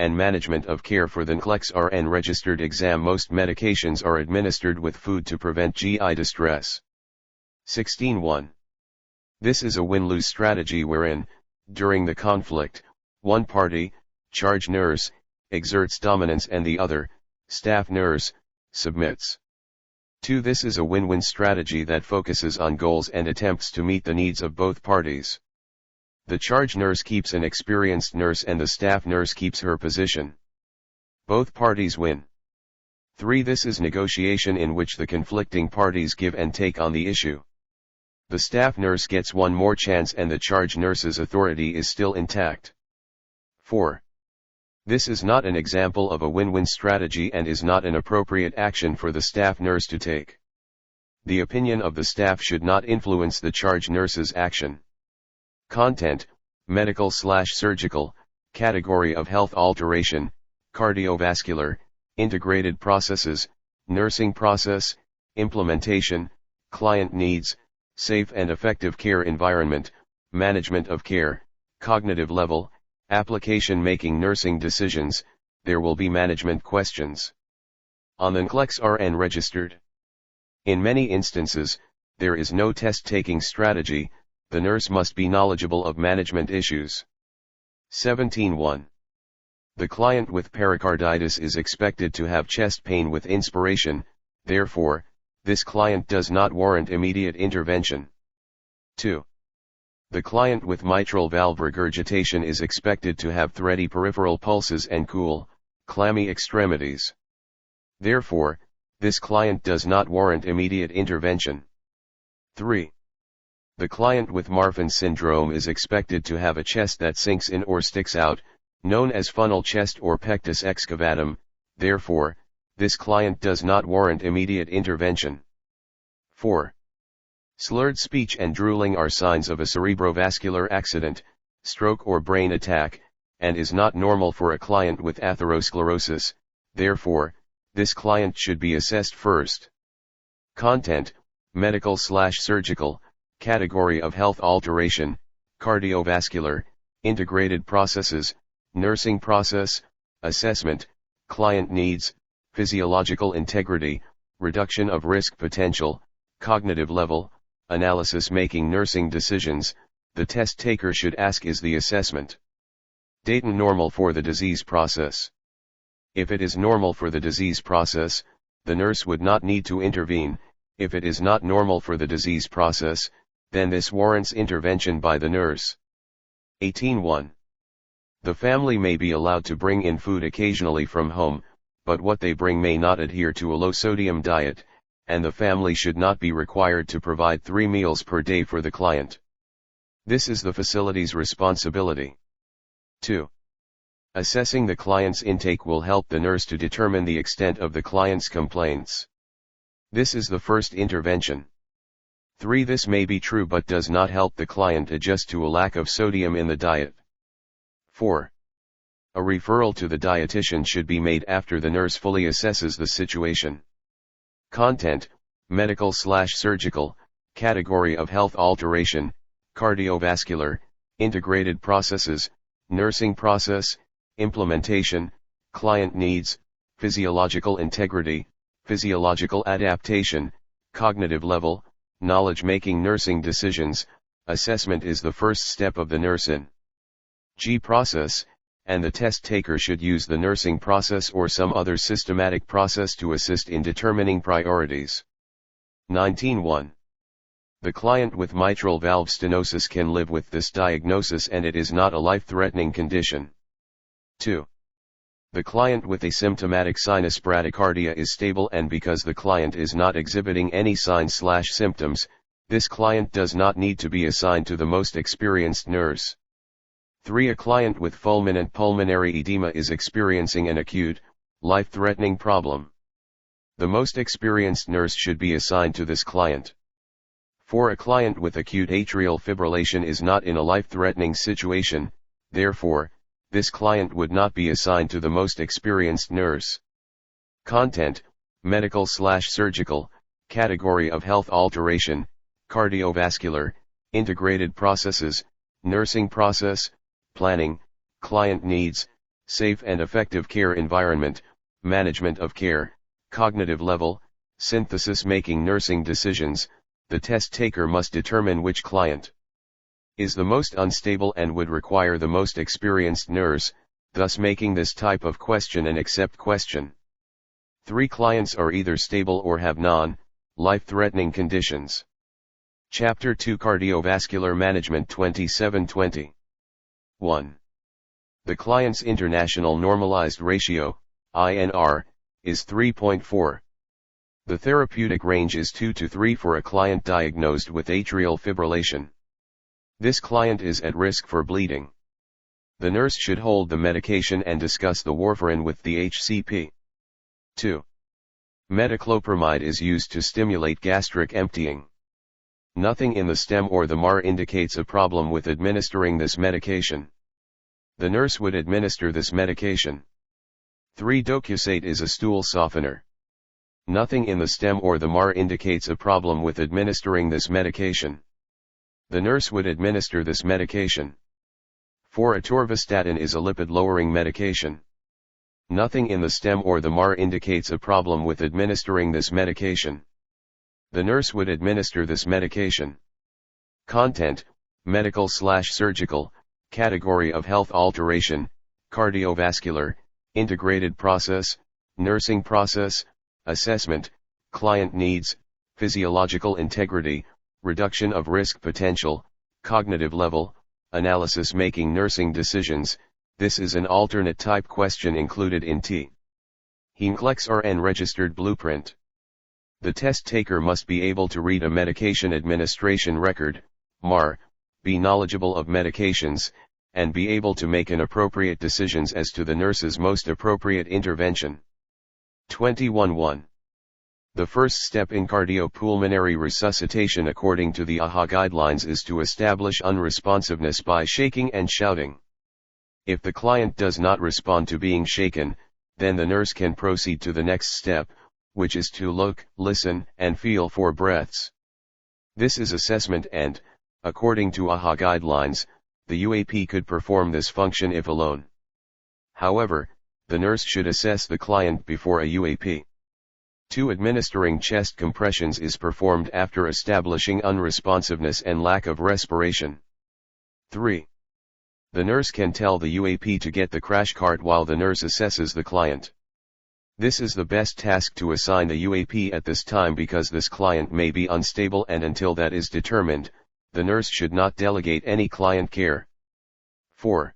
and management of care for the NCLEX-RN registered exam. Most medications are administered with food to prevent GI distress. 16.1. This is a win-lose strategy wherein, during the conflict, one party, charge nurse, exerts dominance and the other, staff nurse, submits. 2. This is a win-win strategy that focuses on goals and attempts to meet the needs of both parties. The charge nurse keeps an experienced nurse and the staff nurse keeps her position. Both parties win. 3. This is negotiation in which the conflicting parties give and take on the issue. The staff nurse gets one more chance and the charge nurse's authority is still intact. 4. This is not an example of a win-win strategy and is not an appropriate action for the staff nurse to take. The opinion of the staff should not influence the charge nurse's action. Content: medical/surgical, category of health alteration, cardiovascular, integrated processes, nursing process, implementation, client needs, safe and effective care environment, management of care, cognitive level, application. Making nursing decisions, there will be management questions. On the NCLEX-RN registered. In many instances, there is no test-taking strategy, the nurse must be knowledgeable of management issues. 17.1. The client with pericarditis is expected to have chest pain with inspiration, therefore, this client does not warrant immediate intervention. 2. The client with mitral valve regurgitation is expected to have thready peripheral pulses and cool, clammy extremities. Therefore, this client does not warrant immediate intervention. 3. The client with Marfan syndrome is expected to have a chest that sinks in or sticks out, known as funnel chest or pectus excavatum, therefore, this client does not warrant immediate intervention. 4. Slurred speech and drooling are signs of a cerebrovascular accident, stroke or brain attack, and is not normal for a client with atherosclerosis, therefore, this client should be assessed first. Content: medical/surgical, category of health alteration, cardiovascular, integrated processes, nursing process, assessment, client needs, physiological integrity, reduction of risk potential, cognitive level, analysis. Making nursing decisions, the test taker should ask: is the assessment data normal for the disease process? If it is normal for the disease process, the nurse would not need to intervene. If it is not normal for the disease process, then this warrants intervention by the nurse. 18.1. The family may be allowed to bring in food occasionally from home, but what they bring may not adhere to a low-sodium diet, and the family should not be required to provide 3 meals per day for the client. This is the facility's responsibility. 2. Assessing the client's intake will help the nurse to determine the extent of the client's complaints. This is the first intervention. 3. This may be true but does not help the client adjust to a lack of sodium in the diet. 4. A referral to the dietitian should be made after the nurse fully assesses the situation. Content: medical/surgical, category of health alteration, cardiovascular, integrated processes, nursing process, implementation, client needs, physiological integrity, physiological adaptation, cognitive level, knowledge. Making nursing decisions, assessment is the first step of the nursing process, and the test taker should use the nursing process or some other systematic process to assist in determining priorities. 19.1. The client with mitral valve stenosis can live with this diagnosis and it is not a life-threatening condition. 2. The client with asymptomatic sinus bradycardia is stable, and because the client is not exhibiting any signs/symptoms, this client does not need to be assigned to the most experienced nurse. 3. A client with fulminant pulmonary edema is experiencing an acute, life-threatening problem. The most experienced nurse should be assigned to this client. 4. A client with acute atrial fibrillation is not in a life-threatening situation, therefore, this client would not be assigned to the most experienced nurse. Content: medical/surgical, category of health alteration, cardiovascular, integrated processes, nursing process, planning, client needs, safe and effective care environment, management of care, cognitive level, synthesis making nursing decisions. The test taker must determine which client is the most unstable and would require the most experienced nurse, thus making this type of question an accept question. 3 clients are either stable or have non-life-threatening conditions. Chapter 2 Cardiovascular Management 2720. 1. The client's international normalized ratio, INR, is 3.4. The therapeutic range is 2 to 3 for a client diagnosed with atrial fibrillation. This client is at risk for bleeding. The nurse should hold the medication and discuss the warfarin with the HCP. 2. Metoclopramide is used to stimulate gastric emptying. Nothing in the stem or the MAR indicates a problem with administering this medication. The nurse would administer this medication. 3. Docusate is a stool softener. Nothing in the stem or the MAR indicates a problem with administering this medication. The nurse would administer this medication. 4. Atorvastatin is a lipid-lowering medication. Nothing in the stem or the MAR indicates a problem with administering this medication. The nurse would administer this medication. Content, medical/surgical, category of health alteration, cardiovascular, integrated process, nursing process, assessment, client needs, physiological integrity, reduction of risk potential, cognitive level, analysis making nursing decisions. This is an alternate type question included in T. NCLEX-RN registered blueprint. The test taker must be able to read a medication administration record, MAR, be knowledgeable of medications, and be able to make an appropriate decisions as to the nurse's most appropriate intervention. 21.1. The first step in cardiopulmonary resuscitation according to the AHA guidelines is to establish unresponsiveness by shaking and shouting. If the client does not respond to being shaken, then the nurse can proceed to the next step, which is to look, listen, and feel for breaths. This is assessment and, according to AHA guidelines, the UAP could perform this function if alone. However, the nurse should assess the client before a UAP. 2. Administering chest compressions is performed after establishing unresponsiveness and lack of respiration. 3. The nurse can tell the UAP to get the crash cart while the nurse assesses the client. This is the best task to assign the UAP at this time because this client may be unstable, and until that is determined, the nurse should not delegate any client care. 4.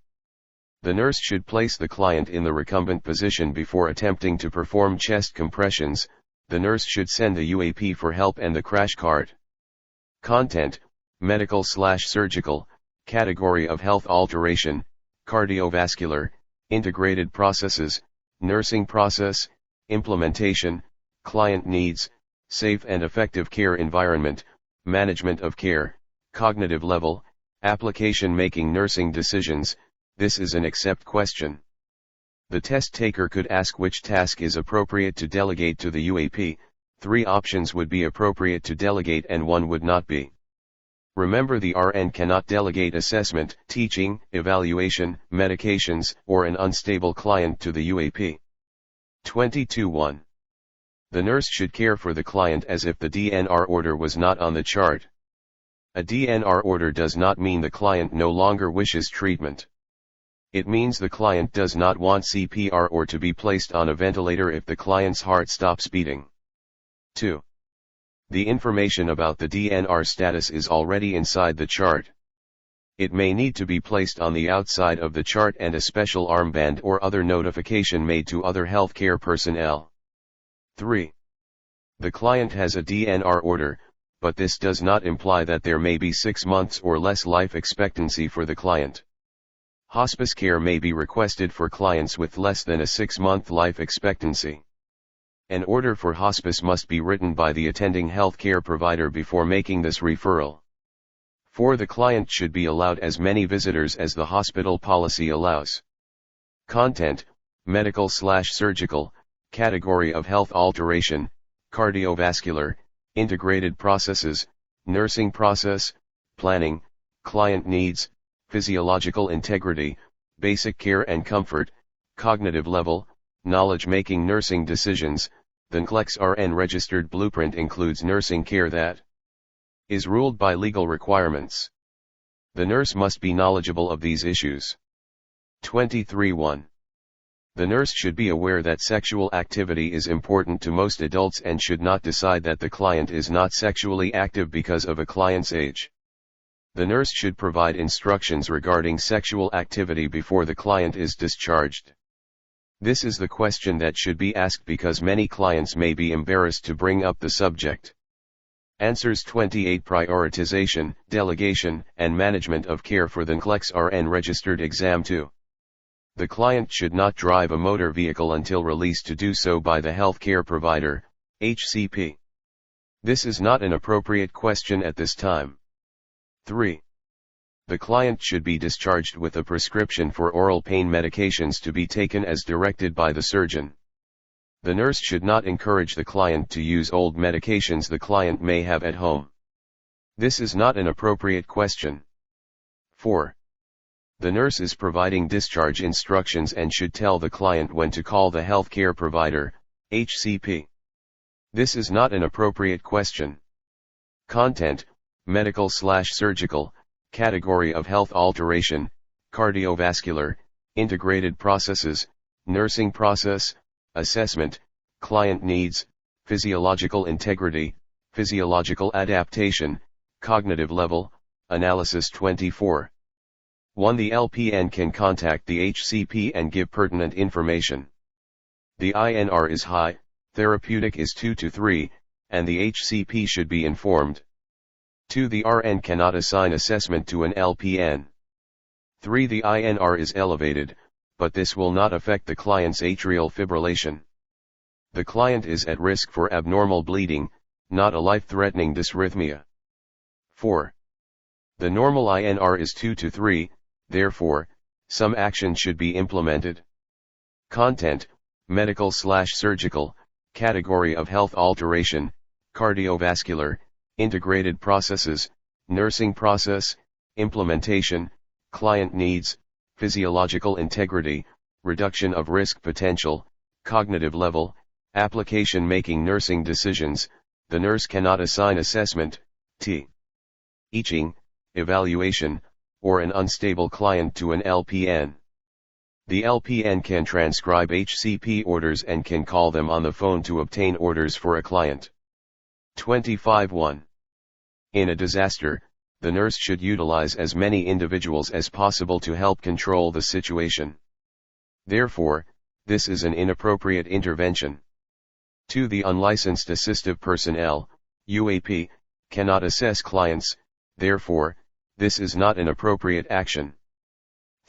The nurse should place the client in the recumbent position before attempting to perform chest compressions. The nurse should send the UAP for help and the crash cart. Content, medical/surgical, category of health alteration, cardiovascular, integrated processes, nursing process, implementation, client needs, safe and effective care environment, management of care, cognitive level, application making nursing decisions. This is an accept question. The test taker could ask which task is appropriate to delegate to the UAP. 3 options would be appropriate to delegate and 1 would not be. Remember, the RN cannot delegate assessment, teaching, evaluation, medications, or an unstable client to the UAP. 22.1. The nurse should care for the client as if the DNR order was not on the chart. A DNR order does not mean the client no longer wishes treatment. It means the client does not want CPR or to be placed on a ventilator if the client's heart stops beating. 2. The information about the DNR status is already inside the chart. It may need to be placed on the outside of the chart and a special armband or other notification made to other healthcare personnel. 3. The client has a DNR order, but this does not imply that there may be 6 months or less life expectancy for the client. Hospice care may be requested for clients with less than a 6-month life expectancy. An order for hospice must be written by the attending healthcare provider before making this referral. 4. The client should be allowed as many visitors as the hospital policy allows. Content, medical/surgical, category of health alteration, cardiovascular, integrated processes, nursing process, planning, client needs, physiological integrity, basic care and comfort, Cognitive level, knowledge making nursing decisions. The NCLEX-RN registered blueprint includes nursing care that is ruled by legal requirements. The nurse must be knowledgeable of these issues. 23.1. The nurse should be aware that sexual activity is important to most adults and should not decide that the client is not sexually active because of a client's age. The nurse should provide instructions regarding sexual activity before the client is discharged. This is the question that should be asked because many clients may be embarrassed to bring up the subject. Answers 28. Prioritization, delegation, and management of care for the NCLEX-RN registered exam 2. The client should not drive a motor vehicle until released to do so by the healthcare provider, HCP. This is not an appropriate question at this time. 3. The client should be discharged with a prescription for oral pain medications to be taken as directed by the surgeon. The nurse should not encourage the client to use old medications the client may have at home. This is not an appropriate question. 4. The nurse is providing discharge instructions and should tell the client when to call the healthcare provider, HCP. This is not an appropriate question. Content, medical/surgical, category of health alteration, cardiovascular, integrated processes, nursing process, assessment, client needs, physiological integrity, physiological adaptation, cognitive level, analysis. 24. 1. The LPN can contact the HCP and give pertinent information. The INR is high, therapeutic is 2 to 3, and the HCP should be informed. 2. The RN cannot assign assessment to an LPN. 3. The INR is elevated, but this will not affect the client's atrial fibrillation. The client is at risk for abnormal bleeding, not a life-threatening dysrhythmia. 4. The normal INR is 2 to 3, therefore, some action should be implemented. Content, medical/surgical, category of health alteration, cardiovascular, integrated processes, nursing process, implementation, client needs, physiological integrity, reduction of risk potential, cognitive level, application making nursing decisions. The nurse cannot assign assessment, teaching, evaluation, or an unstable client to an LPN. The LPN can transcribe HCP orders and can call them on the phone to obtain orders for a client. 25.1. In a disaster, the nurse should utilize as many individuals as possible to help control the situation. Therefore, this is an inappropriate intervention. 2. The unlicensed assistive personnel, UAP, cannot assess clients, therefore, this is not an appropriate action.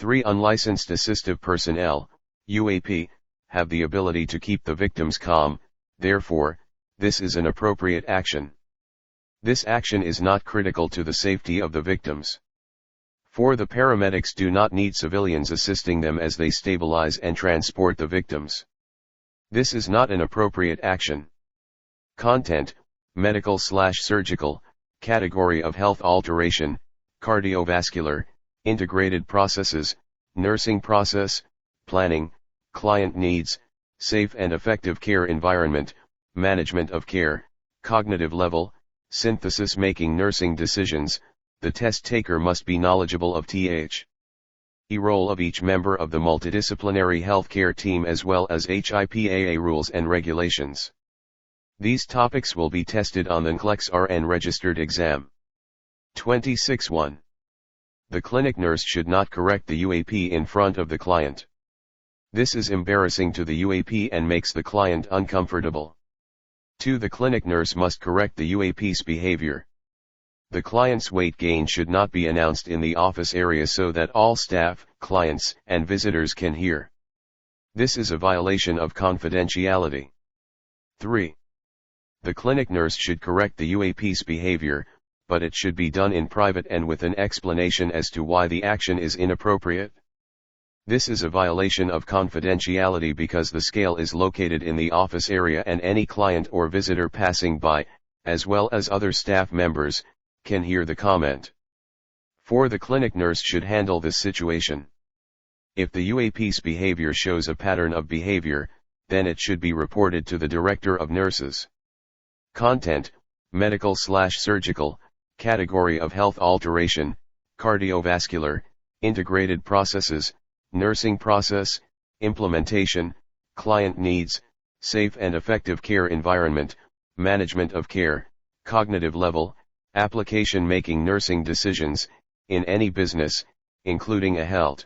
3. Unlicensed assistive personnel, UAP, have the ability to keep the victims calm, therefore, this is an appropriate action. This action is not critical to the safety of the victims. 4. The paramedics do not need civilians assisting them as they stabilize and transport the victims. This is not an appropriate action. Content, medical/surgical, category of health alteration, cardiovascular, integrated processes, nursing process, planning, client needs, safe and effective care environment, management of care, cognitive level, synthesis making nursing decisions. The test taker must be knowledgeable of the role of each member of the multidisciplinary healthcare team as well as HIPAA rules and regulations. These topics will be tested on the NCLEX-RN registered exam. 26.1. The clinic nurse should not correct the UAP in front of the client. This is embarrassing to the UAP and makes the client uncomfortable. 2. The clinic nurse must correct the UAP's behavior. The client's weight gain should not be announced in the office area so that all staff, clients, and visitors can hear. This is a violation of confidentiality. 3. The clinic nurse should correct the UAP's behavior, but it should be done in private and with an explanation as to why the action is inappropriate. This is a violation of confidentiality because the scale is located in the office area and any client or visitor passing by, as well as other staff members, can hear the comment. 4. The clinic nurse should handle this situation. If the UAP's behavior shows a pattern of behavior, then it should be reported to the Director of Nurses. Content: medical/surgical, category of health alteration, cardiovascular, integrated processes, nursing process, implementation, client needs, safe and effective care environment, management of care, cognitive level, application making nursing decisions, in any business, including a health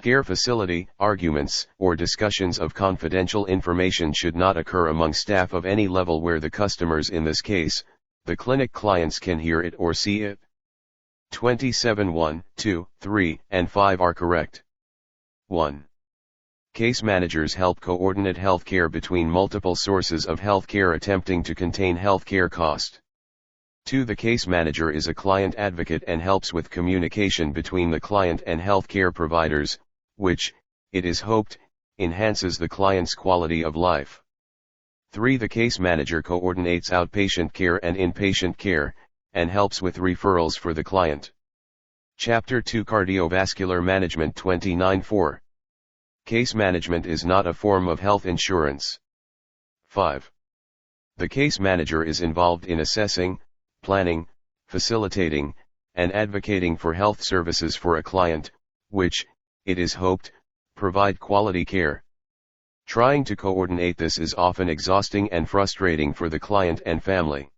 care facility. Arguments or discussions of confidential information should not occur among staff of any level where the customers, in this case, the clinic clients, can hear it or see it. 27 1, 2, 3, and 5 are correct. 1. Case managers help coordinate healthcare between multiple sources of healthcare attempting to contain healthcare cost. 2. The case manager is a client advocate and helps with communication between the client and healthcare providers, which, it is hoped, enhances the client's quality of life. 3. The case manager coordinates outpatient care and inpatient care, and helps with referrals for the client. Chapter 2 Cardiovascular Management 29.4. Case management is not a form of health insurance. 5. The case manager is involved in assessing, planning, facilitating, and advocating for health services for a client, which, it is hoped, provide quality care. Trying to coordinate this is often exhausting and frustrating for the client and family.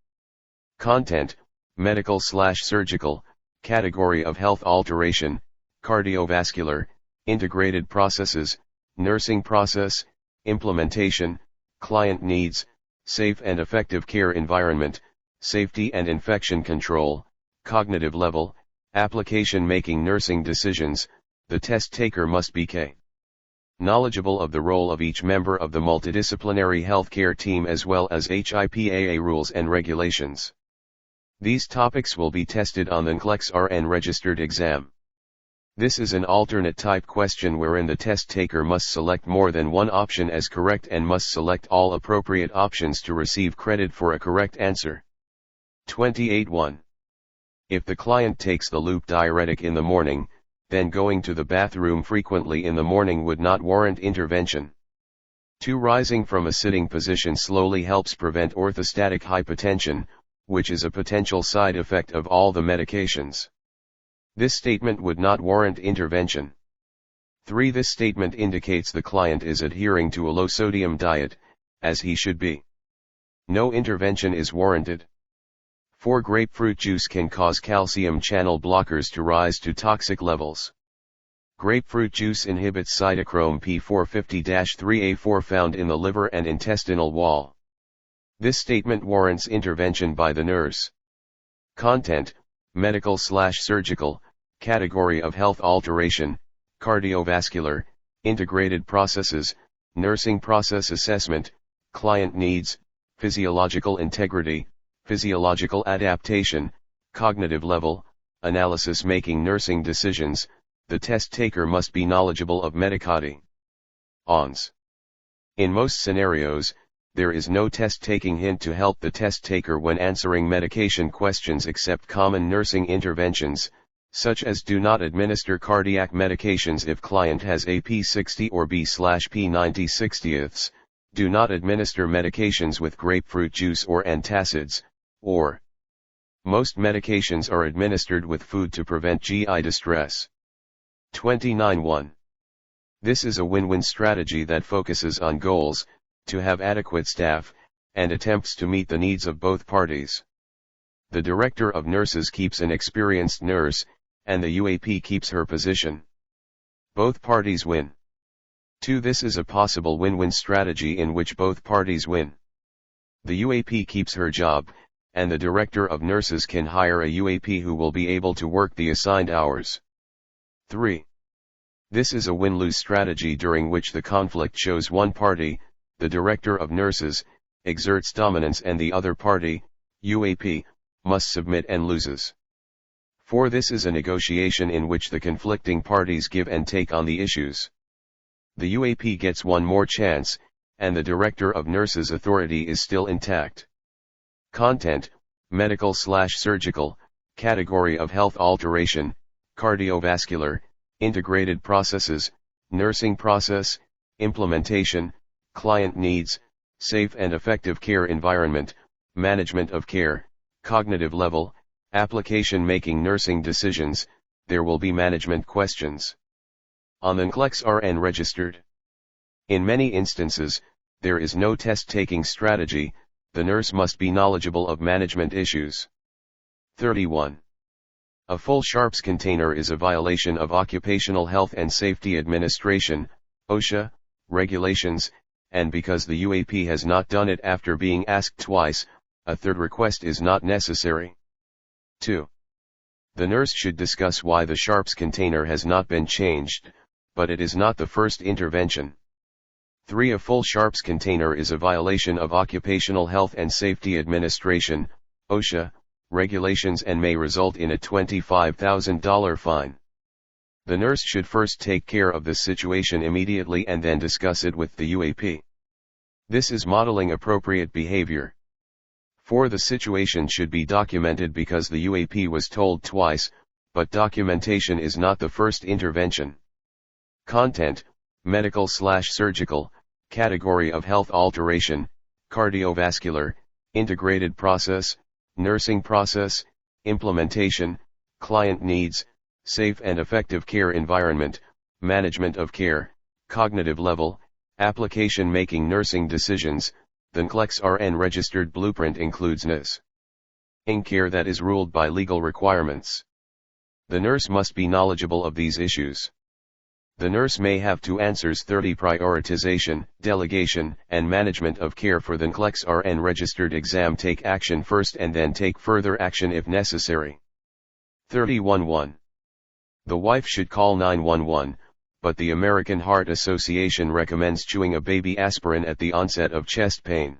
Content: medical/surgical, category of health alteration, cardiovascular, integrated processes, nursing process, implementation, client needs, safe and effective care environment, safety and infection control, cognitive level, application making nursing decisions. The test taker must be knowledgeable of the role of each member of the multidisciplinary healthcare team as well as HIPAA rules and regulations. These topics will be tested on the NCLEX-RN registered exam. This is an alternate type question wherein the test taker must select more than one option as correct and must select all appropriate options to receive credit for a correct answer. 28.1. If the client takes the loop diuretic in the morning, then going to the bathroom frequently in the morning would not warrant intervention. 2. Rising from a sitting position slowly helps prevent orthostatic hypotension, which is a potential side effect of all the medications. This statement would not warrant intervention. 3. This statement indicates the client is adhering to a low-sodium diet, as he should be. No intervention is warranted. 4. Grapefruit juice can cause calcium channel blockers to rise to toxic levels. Grapefruit juice inhibits cytochrome P450-3A4 found in the liver and intestinal wall. This statement warrants intervention by the nurse. Content: medical/surgical, category of health alteration, cardiovascular, integrated processes, nursing process assessment, client needs, physiological integrity, physiological adaptation, cognitive level, analysis making nursing decisions. The test taker must be knowledgeable of medicati. ONS. In most scenarios, there is no test-taking hint to help the test taker when answering medication questions except common nursing interventions, such as do not administer cardiac medications if client has a P60 or B/P90/60ths, do not administer medications with grapefruit juice or antacids, or most medications are administered with food to prevent GI distress. 29.1. This is a win-win strategy that focuses on goals, to have adequate staff, and attempts to meet the needs of both parties. The Director of Nurses keeps an experienced nurse, and the UAP keeps her position. Both parties win. 2. This is a possible win-win strategy in which both parties win. The UAP keeps her job, and the Director of Nurses can hire a UAP who will be able to work the assigned hours. 3. This is a win-lose strategy during which the conflict shows one party, the Director of Nurses, exerts dominance and the other party, UAP, must submit and loses. 4. This is a negotiation in which the conflicting parties give and take on the issues. The UAP gets one more chance, and the Director of Nurses' authority is still intact. Content: medical/surgical, category of health alteration, cardiovascular, integrated processes, nursing process, implementation, client needs, safe and effective care environment, management of care, cognitive level, application making nursing decisions. There will be management questions. On the NCLEX-RN registered. In many instances, there is no test-taking strategy. The nurse must be knowledgeable of management issues. 31. A full sharps container is a violation of Occupational Health and Safety Administration, OSHA, regulations, and because the UAP has not done it after being asked twice, a third request is not necessary. 2. The nurse should discuss why the sharps container has not been changed, but it is not the first intervention. 3. A full sharps container is a violation of Occupational Health and Safety Administration, OSHA, regulations and may result in a $25,000 fine. The nurse should first take care of this situation immediately and then discuss it with the UAP. This is modeling appropriate behavior. 4. The situation should be documented because the UAP was told twice, but documentation is not the first intervention. Content: medical/surgical, category of health alteration, cardiovascular, integrated process, nursing process, implementation, client needs, safe and effective care environment, management of care, cognitive level, application making nursing decisions. The NCLEX-RN registered blueprint includes nursing care that is ruled by legal requirements. The nurse must be knowledgeable of these issues. The nurse may have to answers 30 prioritization, delegation, and management of care for the NCLEX-RN registered exam. Take action first and then take further action if necessary. 31.1. The wife should call 911, but the American Heart Association recommends chewing a baby aspirin at the onset of chest pain.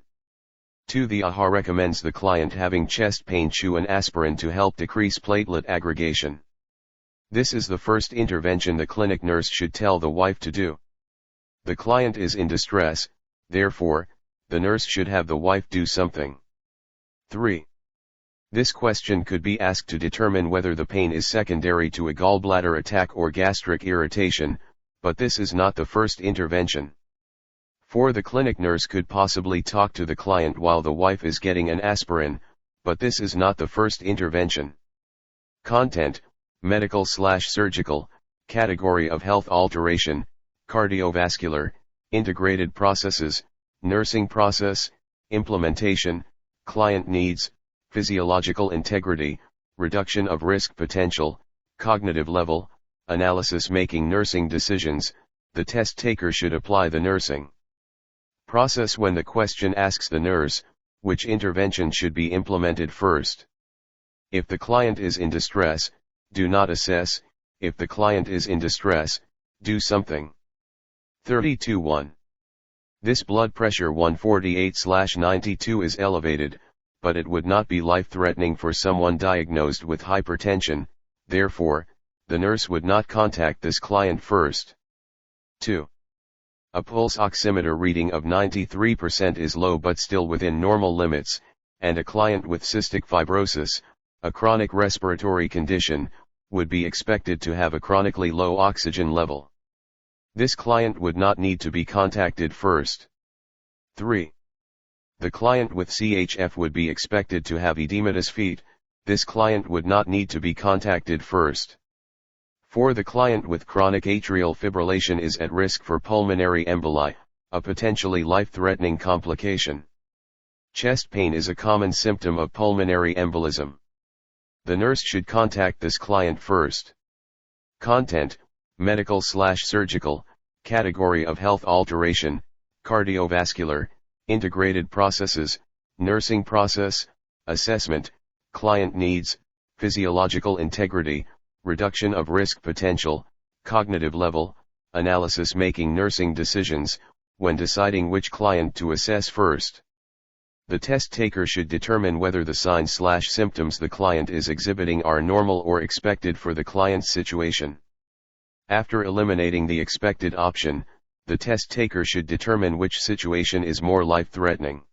2. The AHA recommends the client having chest pain chew an aspirin to help decrease platelet aggregation. This is the first intervention the clinic nurse should tell the wife to do. The client is in distress, therefore, the nurse should have the wife do something. 3. This question could be asked to determine whether the pain is secondary to a gallbladder attack or gastric irritation, but this is not the first intervention. 4. The clinic nurse could possibly talk to the client while the wife is getting an aspirin, but this is not the first intervention. Content: medical/surgical, category of health alteration, cardiovascular, integrated processes, nursing process, implementation, client needs, physiological integrity, reduction of risk potential, cognitive level, analysis making nursing decisions. The test taker should apply the nursing process when the question asks the nurse, which intervention should be implemented first. If the client is in distress, do not assess. If the client is in distress, do something. 32.1. This blood pressure 148/92 is elevated, but it would not be life-threatening for someone diagnosed with hypertension, therefore, the nurse would not contact this client first. 2. A pulse oximeter reading of 93% is low but still within normal limits, and a client with cystic fibrosis, a chronic respiratory condition, would be expected to have a chronically low oxygen level. This client would not need to be contacted first. 3. The client with CHF would be expected to have edematous feet. This client would not need to be contacted first. 4. The client with chronic atrial fibrillation is at risk for pulmonary emboli, a potentially life-threatening complication. Chest pain is a common symptom of pulmonary embolism. The nurse should contact this client first. Content: medical/surgical, category of health alteration, cardiovascular, integrated processes, nursing process, assessment, client needs, physiological integrity, reduction of risk potential, cognitive level, analysis making nursing decisions, when deciding which client to assess first. The test taker should determine whether the signs/symptoms the client is exhibiting are normal or expected for the client's situation. After eliminating the expected option, the test taker should determine which situation is more life-threatening.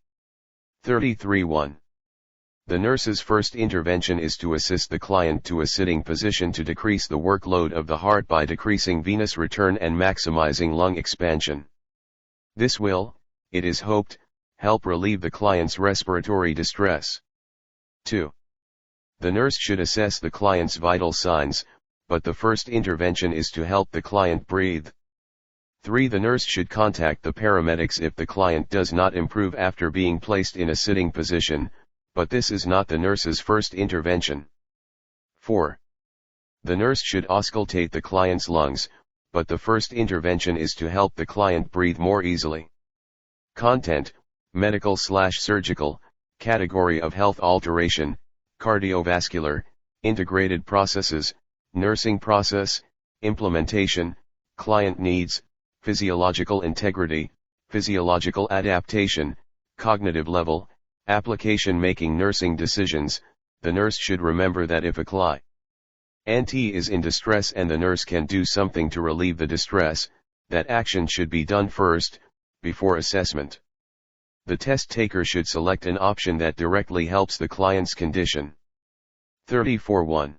33.1. The nurse's first intervention is to assist the client to a sitting position to decrease the workload of the heart by decreasing venous return and maximizing lung expansion. This will, it is hoped, help relieve the client's respiratory distress. 2. The nurse should assess the client's vital signs, but the first intervention is to help the client breathe. 3. The nurse should contact the paramedics if the client does not improve after being placed in a sitting position, but this is not the nurse's first intervention. 4. The nurse should auscultate the client's lungs, but the first intervention is to help the client breathe more easily. Content: medical/surgical, category of health alteration, cardiovascular, integrated processes, nursing process, implementation, client needs, physiological integrity, physiological adaptation, cognitive level, application. Making nursing decisions, the nurse should remember that if a client is in distress and the nurse can do something to relieve the distress, that action should be done first, before assessment. The test taker should select an option that directly helps the client's condition. 34.1.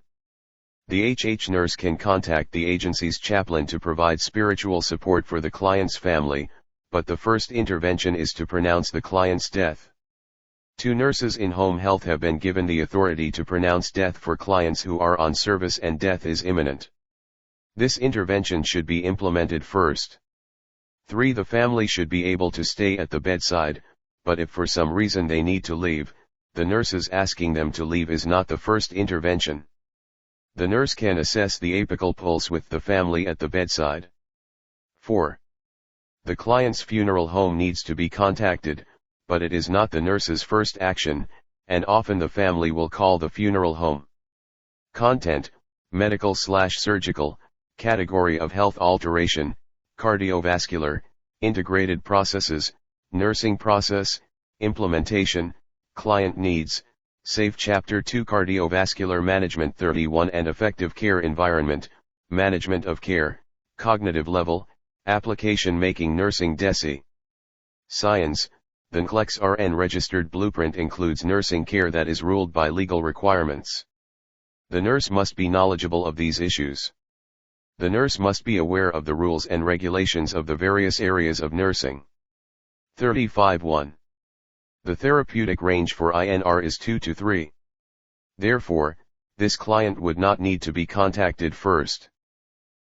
The HH nurse can contact the agency's chaplain to provide spiritual support for the client's family, but the first intervention is to pronounce the client's death. 2 nurses in home health have been given the authority to pronounce death for clients who are on service and death is imminent. This intervention should be implemented first. 3. The family should be able to stay at the bedside, but if for some reason they need to leave, the nurses asking them to leave is not the first intervention. The nurse can assess the apical pulse with the family at the bedside. 4. The client's funeral home needs to be contacted, but it is not the nurse's first action, and often the family will call the funeral home. Content: medical/surgical, category of health alteration, cardiovascular, integrated processes, nursing process, implementation, client needs, safe. Chapter 2 Cardiovascular Management 31 and Effective Care Environment, Management of Care, Cognitive Level, Application. Making nursing DESI. Science: the NCLEX-RN registered blueprint includes nursing care that is ruled by legal requirements. The nurse must be knowledgeable of these issues. The nurse must be aware of the rules and regulations of the various areas of nursing. 35.1. The therapeutic range for INR is 2 to 3. Therefore, this client would not need to be contacted first.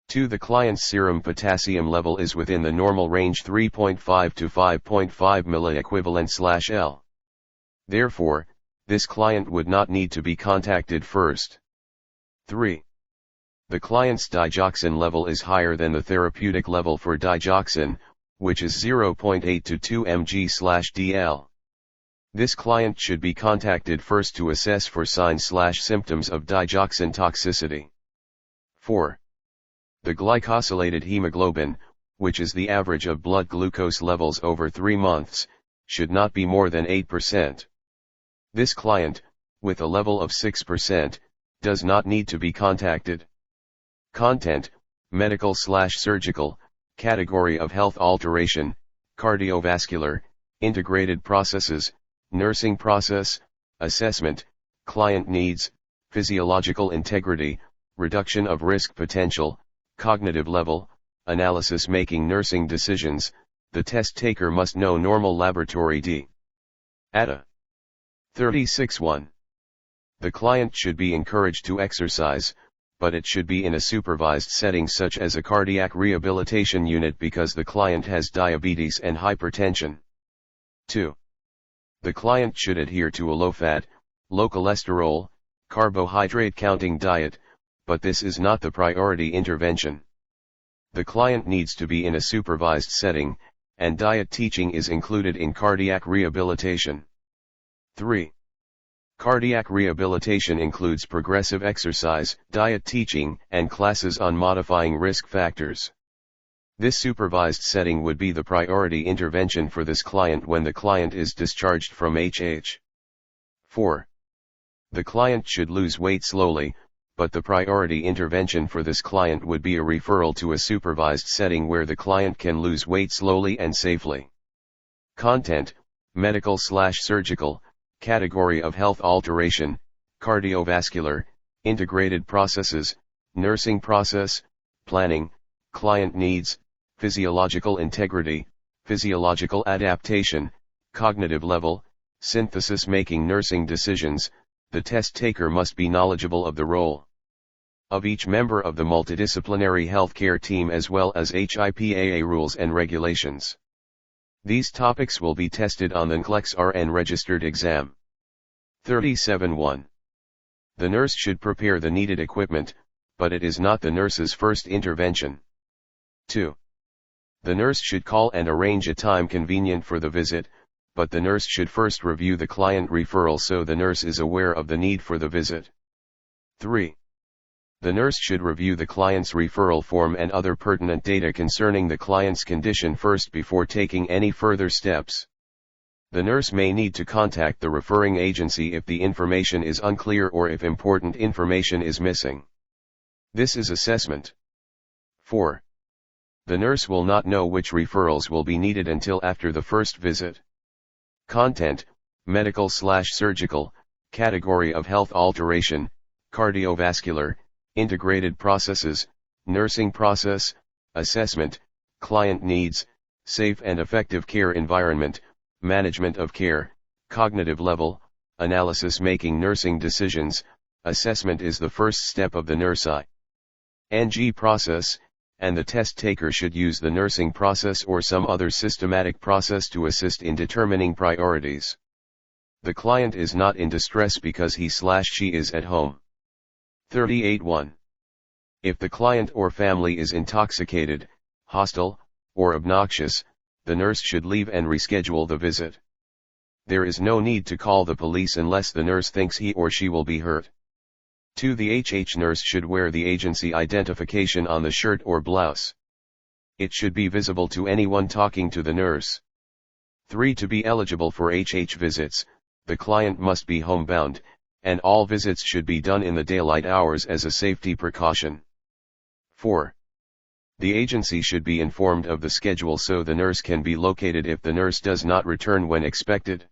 2. The client's serum potassium level is within the normal range 3.5 to 5.5 milliequivalent/L. Therefore, this client would not need to be contacted first. 3. The client's digoxin level is higher than the therapeutic level for digoxin, which is 0.8 to 2 mg/dl. This client should be contacted first to assess for signs/symptoms of digoxin toxicity. 4. The glycosylated hemoglobin, which is the average of blood glucose levels over 3 months, should not be more than 8%. This client, with a level of 6%, does not need to be contacted. Content: medical/surgical, category of health alteration, cardiovascular, integrated processes, nursing process, assessment, client needs, physiological integrity, reduction of risk potential, cognitive level, analysis. Making nursing decisions, the test taker must know normal laboratory data. 36.1. The client should be encouraged to exercise, but it should be in a supervised setting such as a cardiac rehabilitation unit because the client has diabetes and hypertension. 2. The client should adhere to a low-fat, low cholesterol, carbohydrate-counting diet, but this is not the priority intervention. The client needs to be in a supervised setting, and diet teaching is included in cardiac rehabilitation. 3. Cardiac rehabilitation includes progressive exercise, diet teaching, and classes on modifying risk factors. This supervised setting would be the priority intervention for this client when the client is discharged from HH. 4. The client should lose weight slowly, but the priority intervention for this client would be a referral to a supervised setting where the client can lose weight slowly and safely. Content: medical/surgical, category of health alteration, cardiovascular, integrated processes, nursing process, planning, client needs, physiological integrity, physiological adaptation, cognitive level, synthesis. Making nursing decisions, the test taker must be knowledgeable of the role of each member of the multidisciplinary healthcare team as well as HIPAA rules and regulations. These topics will be tested on the NCLEX-RN registered exam. 37.1. The nurse should prepare the needed equipment, but it is not the nurse's first intervention. 2. The nurse should call and arrange a time convenient for the visit, but the nurse should first review the client referral so the nurse is aware of the need for the visit. 3. The nurse should review the client's referral form and other pertinent data concerning the client's condition first before taking any further steps. The nurse may need to contact the referring agency if the information is unclear or if important information is missing. This is assessment. 4. The nurse will not know which referrals will be needed until after the first visit. Content, medical/surgical, category of health alteration, cardiovascular, integrated processes, nursing process, assessment, client needs, safe and effective care environment, management of care, cognitive level, analysis. Making nursing decisions, assessment is the first step of the nurse ING process, and the test taker should use the nursing process or some other systematic process to assist in determining priorities. The client is not in distress because he/she is at home. 38.1. If the client or family is intoxicated, hostile, or obnoxious, the nurse should leave and reschedule the visit. There is no need to call the police unless the nurse thinks he or she will be hurt. 2. The nurse should wear the agency identification on the shirt or blouse. It should be visible to anyone talking to the nurse. 3. To be eligible for visits, the client must be homebound, and all visits should be done in the daylight hours as a safety precaution. 4. The agency should be informed of the schedule so the nurse can be located if the nurse does not return when expected.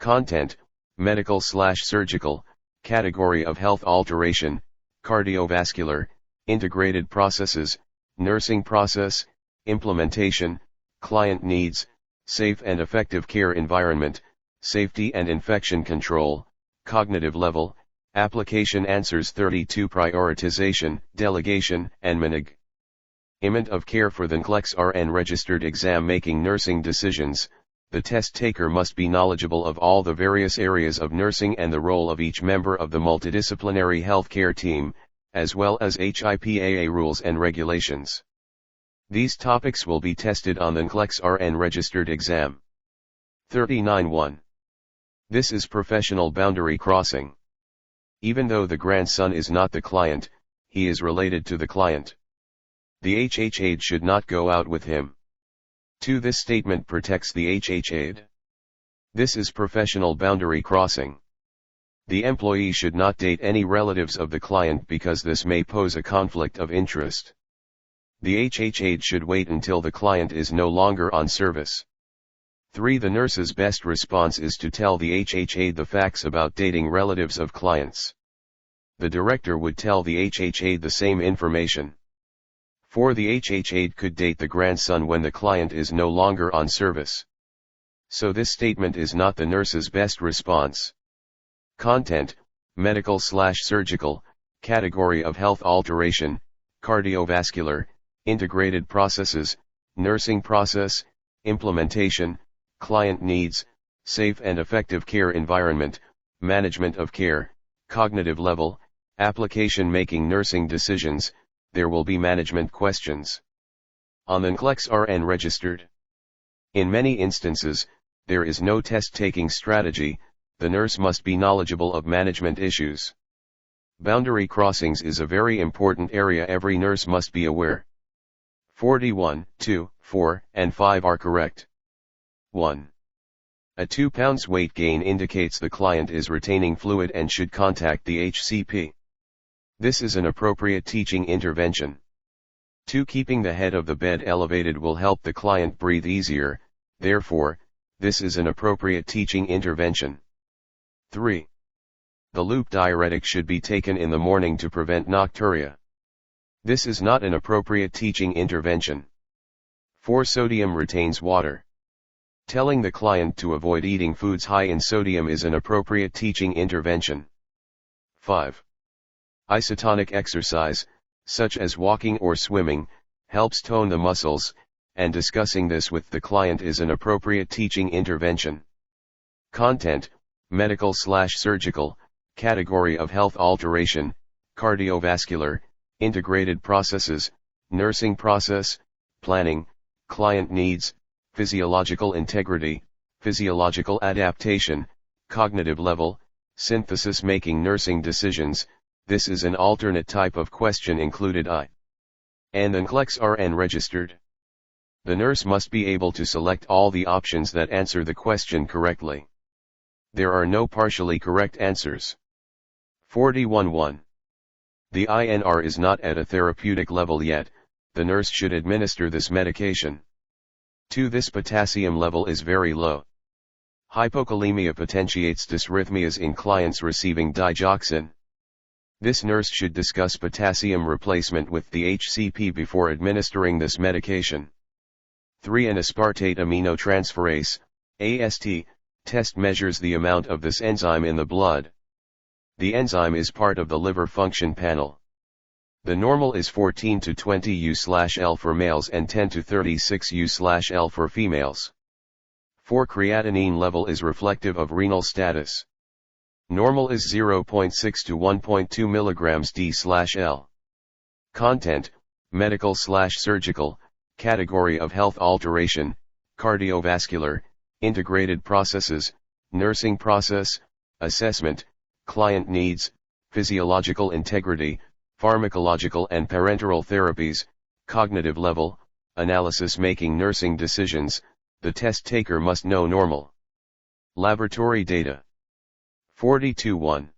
Content, medical/surgical, category of health alteration, cardiovascular, integrated processes, nursing process, implementation, client needs, safe and effective care environment, safety and infection control, cognitive level, application. Answers 32. Prioritization, delegation, and management of care for the NCLEX-RN registered exam. Making nursing decisions, the test taker must be knowledgeable of all the various areas of nursing and the role of each member of the multidisciplinary healthcare team, as well as HIPAA rules and regulations. These topics will be tested on the NCLEX-RN registered exam. 39.1. This is professional boundary crossing. Even though the grandson is not the client, he is related to the client. The aide should not go out with him. 2. This statement protects the aide. This is professional boundary crossing. The employee should not date any relatives of the client because this may pose a conflict of interest. The aide should wait until the client is no longer on service. 3. The nurse's best response is to tell the aide the facts about dating relatives of clients. The director would tell the aide the same information. 4. The aide could date the grandson when the client is no longer on service. So this statement is not the nurse's best response. Content, medical/surgical, category of health alteration, cardiovascular, integrated processes, nursing process, implementation, client needs, safe and effective care environment, management of care, cognitive level, application. Making nursing decisions, there will be management questions. On the NCLEX-RN registered. In many instances, there is no test-taking strategy, the nurse must be knowledgeable of management issues. Boundary crossings is a very important area every nurse must be aware. 41, 2, 4, and 5 are correct. 1. A 2 pounds weight gain indicates the client is retaining fluid and should contact the HCP. This is an appropriate teaching intervention. 2. Keeping the head of the bed elevated will help the client breathe easier, therefore, this is an appropriate teaching intervention. 3. The loop diuretic should be taken in the morning to prevent nocturia. This is not an appropriate teaching intervention. 4. Sodium retains water. Telling the client to avoid eating foods high in sodium is an appropriate teaching intervention. 5. Isotonic exercise, such as walking or swimming, helps tone the muscles, and discussing this with the client is an appropriate teaching intervention. Content: medical/surgical, category of health alteration, cardiovascular, integrated processes, nursing process, planning, client needs, physiological integrity, physiological adaptation, cognitive level, synthesis making nursing decisions. This is an alternate type of question included and NCLEX-RN registered. The nurse must be able to select all the options that answer the question correctly. There are no partially correct answers. 41.1. The INR is not at a therapeutic level yet, the nurse should administer this medication. 2. This potassium level is very low. Hypokalemia potentiates dysrhythmias in clients receiving digoxin. This nurse should discuss potassium replacement with the HCP before administering this medication. 3. An aspartate aminotransferase, AST, test measures the amount of this enzyme in the blood. The enzyme is part of the liver function panel. The normal is 14 to 20 U/L for males and 10 to 36 U/L for females. 4. Creatinine level is reflective of renal status. Normal is 0.6 to 1.2 mg D/L. Content: medical/surgical, category of health alteration, cardiovascular, integrated processes, nursing process, assessment, client needs, physiological integrity, pharmacological and parenteral therapies, cognitive level, analysis making nursing decisions. The test taker must know normal. Laboratory data. 42.1.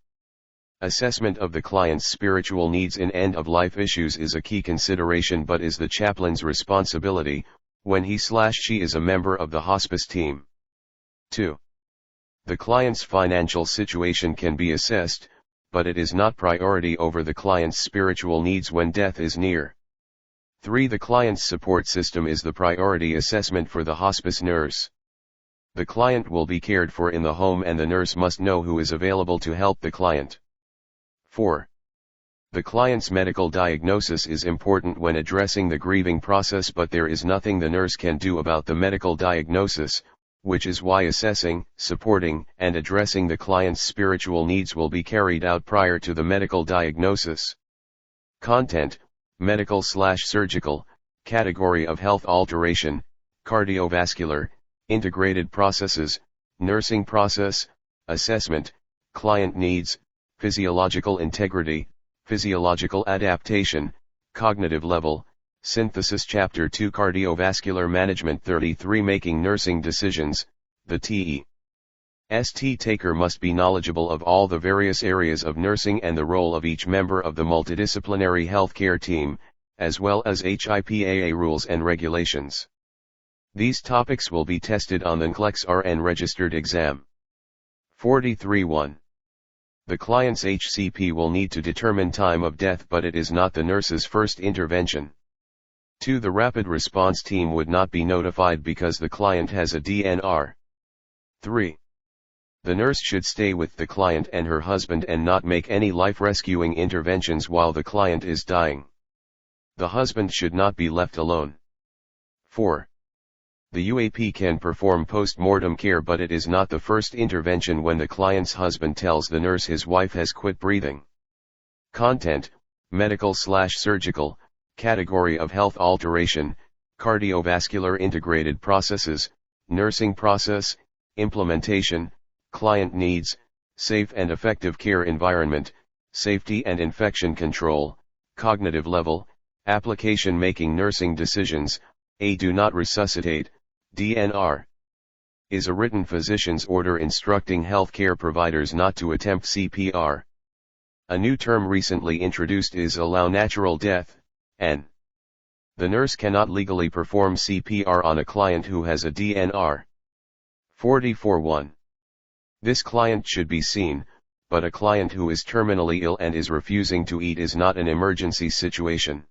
Assessment of the client's spiritual needs in end-of-life issues is a key consideration but is the chaplain's responsibility, when he/she is a member of the hospice team. 2. The client's financial situation can be assessed, but it is not priority over the client's spiritual needs when death is near. 3. The client's support system is the priority assessment for the hospice nurse. The client will be cared for in the home and the nurse must know who is available to help the client. 4. The client's medical diagnosis is important when addressing the grieving process, but there is nothing the nurse can do about the medical diagnosis, which is why assessing, supporting, and addressing the client's spiritual needs will be carried out prior to the medical diagnosis. Content: medical/surgical, category of health alteration, cardiovascular, integrated processes, nursing process, assessment, client needs, physiological integrity, physiological adaptation, cognitive level, synthesis. Chapter 2 Cardiovascular Management. 33 Making nursing decisions. The TEST taker must be knowledgeable of all the various areas of nursing and the role of each member of the multidisciplinary healthcare team, as well as HIPAA rules and regulations. These topics will be tested on the NCLEX-RN registered exam. 43.1. The client's HCP will need to determine time of death, but it is not the nurse's first intervention. 2. The rapid response team would not be notified because the client has a DNR. 3. The nurse should stay with the client and her husband and not make any life-rescuing interventions while the client is dying. The husband should not be left alone. 4. The UAP can perform post-mortem care, but it is not the first intervention when the client's husband tells the nurse his wife has quit breathing. Content: medical/surgical, category of health alteration, cardiovascular, integrated processes, nursing process, implementation, client needs, safe and effective care environment, safety and infection control, cognitive level, application making nursing decisions. A. Do not resuscitate. DNR is a written physician's order instructing healthcare providers not to attempt CPR. A new term recently introduced is allow natural death, N. The nurse cannot legally perform CPR on a client who has a DNR. 44.1. This client should be seen, but a client who is terminally ill and is refusing to eat is not an emergency situation.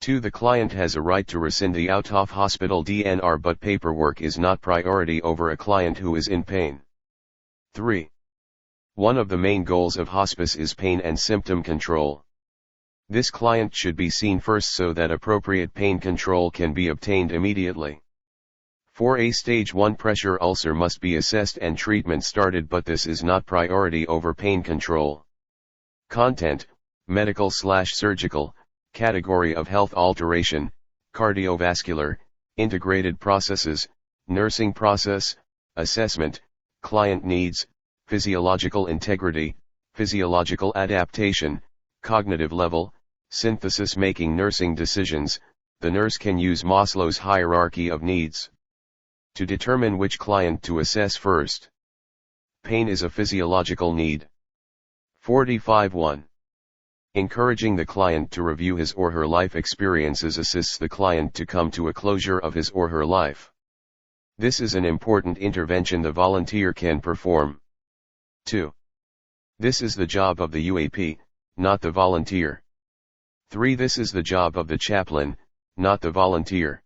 2. The client has a right to rescind the out-of-hospital DNR, but paperwork is not priority over a client who is in pain. 3. One of the main goals of hospice is pain and symptom control. This client should be seen first so that appropriate pain control can be obtained immediately. 4. A stage 1 pressure ulcer must be assessed and treatment started, but this is not priority over pain control. Content: medical/surgical, category of health alteration, cardiovascular, integrated processes, nursing process, assessment, client needs, physiological integrity, physiological adaptation, cognitive level, synthesis. Making nursing decisions, the nurse can use Maslow's hierarchy of needs to determine which client to assess first. Pain is a physiological need. 45.1. Encouraging the client to review his or her life experiences assists the client to come to a closure of his or her life. This is an important intervention the volunteer can perform. 2. This is the job of the UAP, not the volunteer. 3. This is the job of the chaplain, not the volunteer.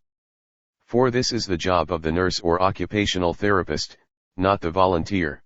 4. This is the job of the nurse or occupational therapist, not the volunteer.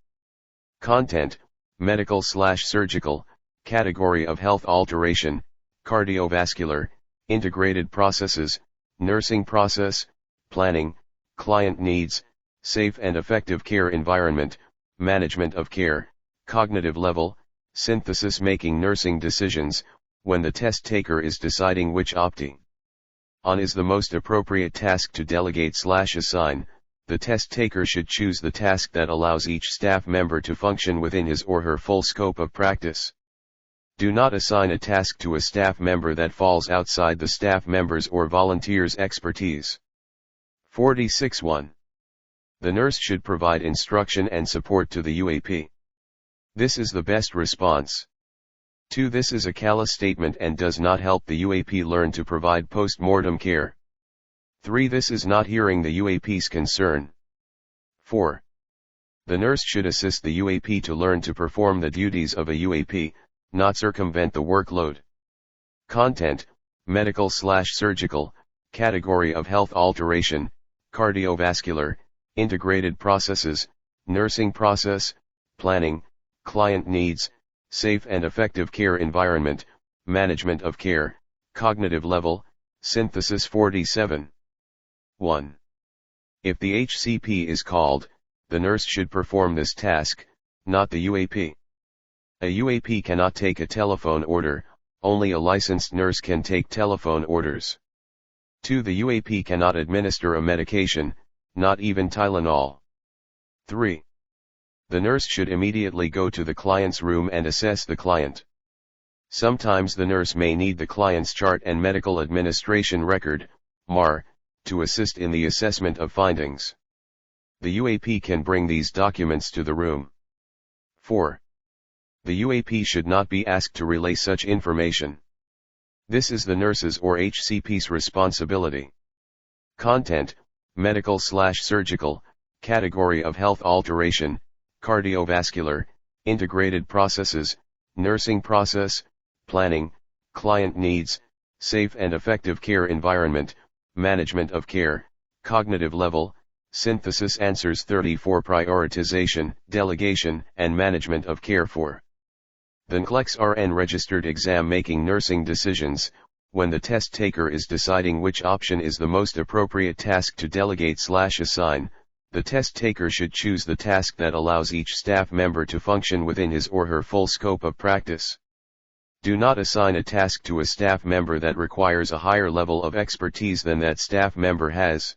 Content: medical/surgical, category of health alteration, cardiovascular, integrated processes, nursing process, planning, client needs, safe and effective care environment, management of care, cognitive level, synthesis. Making nursing decisions, when the test taker is deciding which opt-on is the most appropriate task to delegate/assign, the test taker should choose the task that allows each staff member to function within his or her full scope of practice. Do not assign a task to a staff member that falls outside the staff member's or volunteer's expertise. 46.1. The nurse should provide instruction and support to the UAP. This is the best response. 2. This is a callous statement and does not help the UAP learn to provide post-mortem care. 3. This is not hearing the UAP's concern. 4. The nurse should assist the UAP to learn to perform the duties of a UAP, not circumvent the workload. Content: medical/surgical, category of health alteration, cardiovascular, integrated processes, nursing process, planning, client needs, safe and effective care environment, management of care, cognitive level, synthesis. 47. 1. If the HCP is called, the nurse should perform this task, not the UAP. A UAP cannot take a telephone order, only a licensed nurse can take telephone orders. 2. The UAP cannot administer a medication, not even Tylenol. 3. The nurse should immediately go to the client's room and assess the client. Sometimes the nurse may need the client's chart and medical administration record, MAR, to assist in the assessment of findings. The UAP can bring these documents to the room. 4. The UAP should not be asked to relay such information. This is the nurse's or HCP's responsibility. Content: medical/surgical, category of health alteration, cardiovascular, integrated processes, nursing process, planning, client needs, safe and effective care environment, management of care, cognitive level, synthesis. Answers 34. Prioritization, delegation, and management of care. For the NCLEX-RN registered exam. Making nursing decisions, when the test taker is deciding which option is the most appropriate task to delegate/assign, the test taker should choose the task that allows each staff member to function within his or her full scope of practice. Do not assign a task to a staff member that requires a higher level of expertise than that staff member has.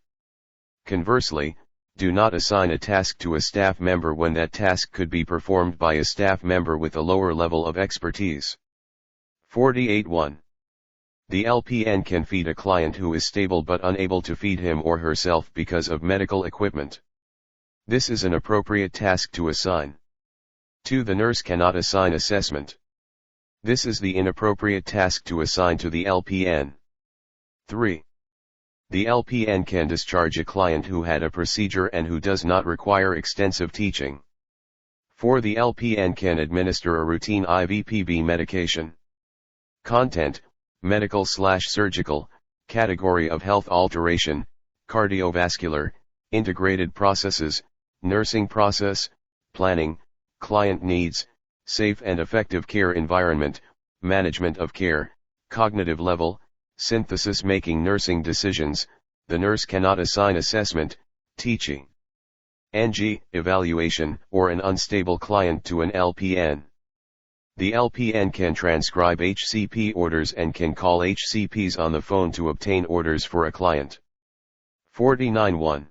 Conversely, do not assign a task to a staff member when that task could be performed by a staff member with a lower level of expertise. 48.1. The LPN can feed a client who is stable but unable to feed him or herself because of medical equipment. This is an appropriate task to assign. 2. The nurse cannot assign assessment. This is the inappropriate task to assign to the LPN. 3. The LPN can discharge a client who had a procedure and who does not require extensive teaching. 4. The LPN can administer a routine IV/PB medication. Content: medical/surgical, category of health alteration, cardiovascular, integrated processes, nursing process, planning, client needs, safe and effective care environment, management of care, cognitive level, synthesis making nursing decisions. The nurse cannot assign assessment, teaching, NG, evaluation, or an unstable client to an LPN. The LPN can transcribe HCP orders and can call HCPs on the phone to obtain orders for a client. 49.1.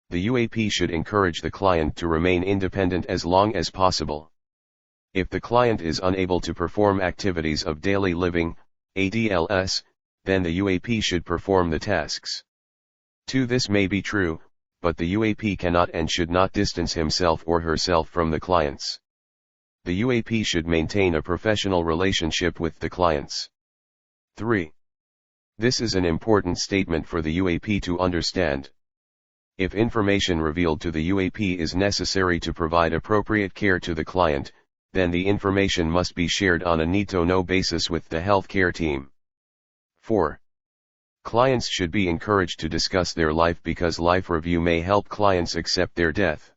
The UAP should encourage the client to remain independent as long as possible. If the client is unable to perform activities of daily living, ADLS, then the UAP should perform the tasks. 2. This may be true, but the UAP cannot and should not distance himself or herself from the clients. The UAP should maintain a professional relationship with the clients. 3. This is an important statement for the UAP to understand. If information revealed to the UAP is necessary to provide appropriate care to the client, then the information must be shared on a need-to-know basis with the healthcare team. 4. Clients should be encouraged to discuss their life because life review may help clients accept their death.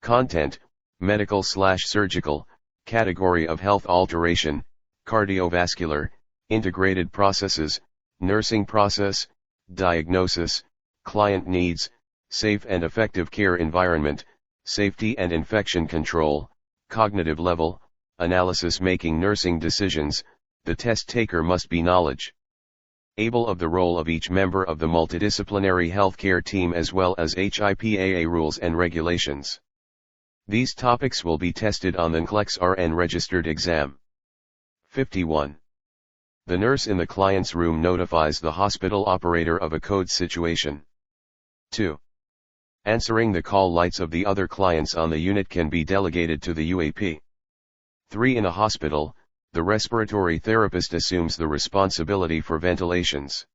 Content: medical/surgical, category of health alteration, cardiovascular, integrated processes, nursing process, diagnosis, client needs, safe and effective care environment, safety and infection control, cognitive level, analysis making nursing decisions. The test taker must be knowledgeable of the role of each member of the multidisciplinary healthcare team as well as HIPAA rules and regulations. These topics will be tested on the NCLEX-RN registered exam. 51. The nurse in the client's room notifies the hospital operator of a code situation. 2. Answering the call lights of the other clients on the unit can be delegated to the UAP. 3. In a hospital, the respiratory therapist assumes the responsibility for ventilations.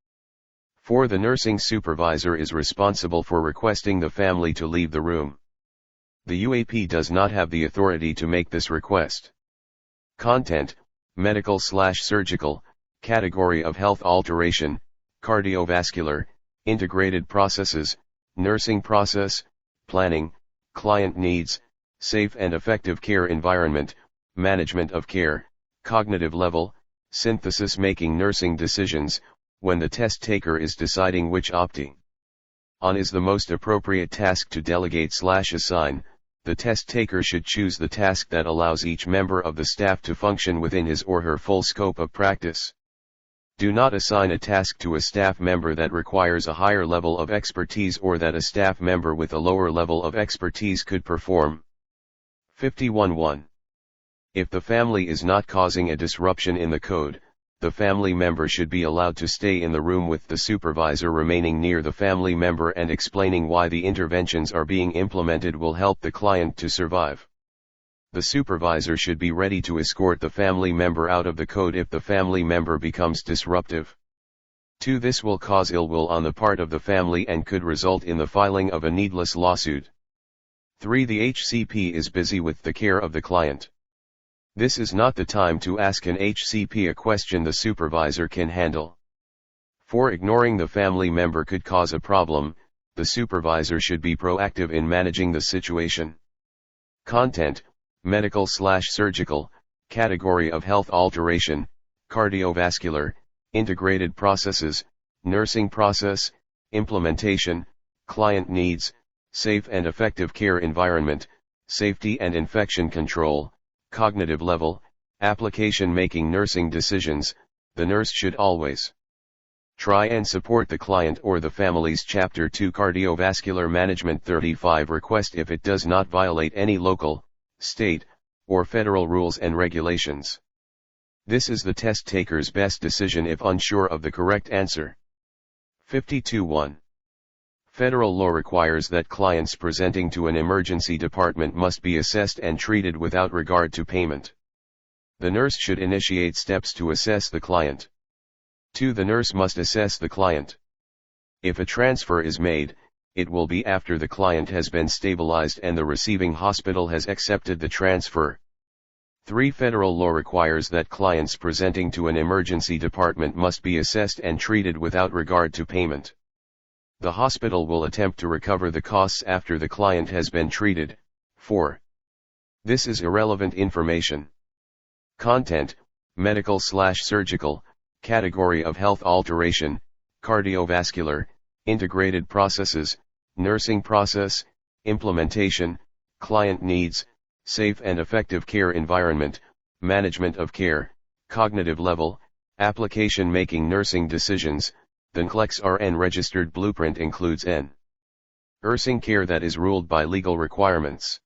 4. The nursing supervisor is responsible for requesting the family to leave the room. The UAP does not have the authority to make this request. Content: medical/surgical, category of health alteration, cardiovascular, integrated processes, nursing process, planning, client needs, safe and effective care environment, management of care, cognitive level, synthesis making nursing decisions. When the test taker is deciding which opting on is the most appropriate task to delegate/assign, the test taker should choose the task that allows each member of the staff to function within his or her full scope of practice. Do not assign a task to a staff member that requires a higher level of expertise or that a staff member with a lower level of expertise could perform. 51.1. If the family is not causing a disruption in the code, the family member should be allowed to stay in the room with the supervisor remaining near the family member and explaining why the interventions are being implemented will help the client to survive. The supervisor should be ready to escort the family member out of the code if the family member becomes disruptive. 2. This will cause ill will on the part of the family and could result in the filing of a needless lawsuit. 3. The HCP is busy with the care of the client. This is not the time to ask an HCP a question the supervisor can handle. 4. Ignoring the family member could cause a problem. The supervisor should be proactive in managing the situation. Content: medical/surgical, category of health alteration, cardiovascular, integrated processes, nursing process, implementation, client needs, safe and effective care environment, safety and infection control, cognitive level, application making nursing decisions. The nurse should always try and support the client or the family's Chapter 2 Cardiovascular Management 35 request if it does not violate any local, state, or federal rules and regulations. This is the test taker's best decision if unsure of the correct answer. 52.1. Federal law requires that clients presenting to an emergency department must be assessed and treated without regard to payment. The nurse should initiate steps to assess the client. 2. The nurse must assess the client. If a transfer is made, it will be after the client has been stabilized and the receiving hospital has accepted the transfer. 3. Federal law requires that clients presenting to an emergency department must be assessed and treated without regard to payment. The hospital will attempt to recover the costs after the client has been treated. 4. This is irrelevant information. Content: medical/surgical, category of health alteration, cardiovascular, integrated processes, nursing process, implementation, client needs, safe and effective care environment, management of care, cognitive level, application making nursing decisions. The NCLEX-RN registered blueprint includes nursing care that is ruled by legal requirements.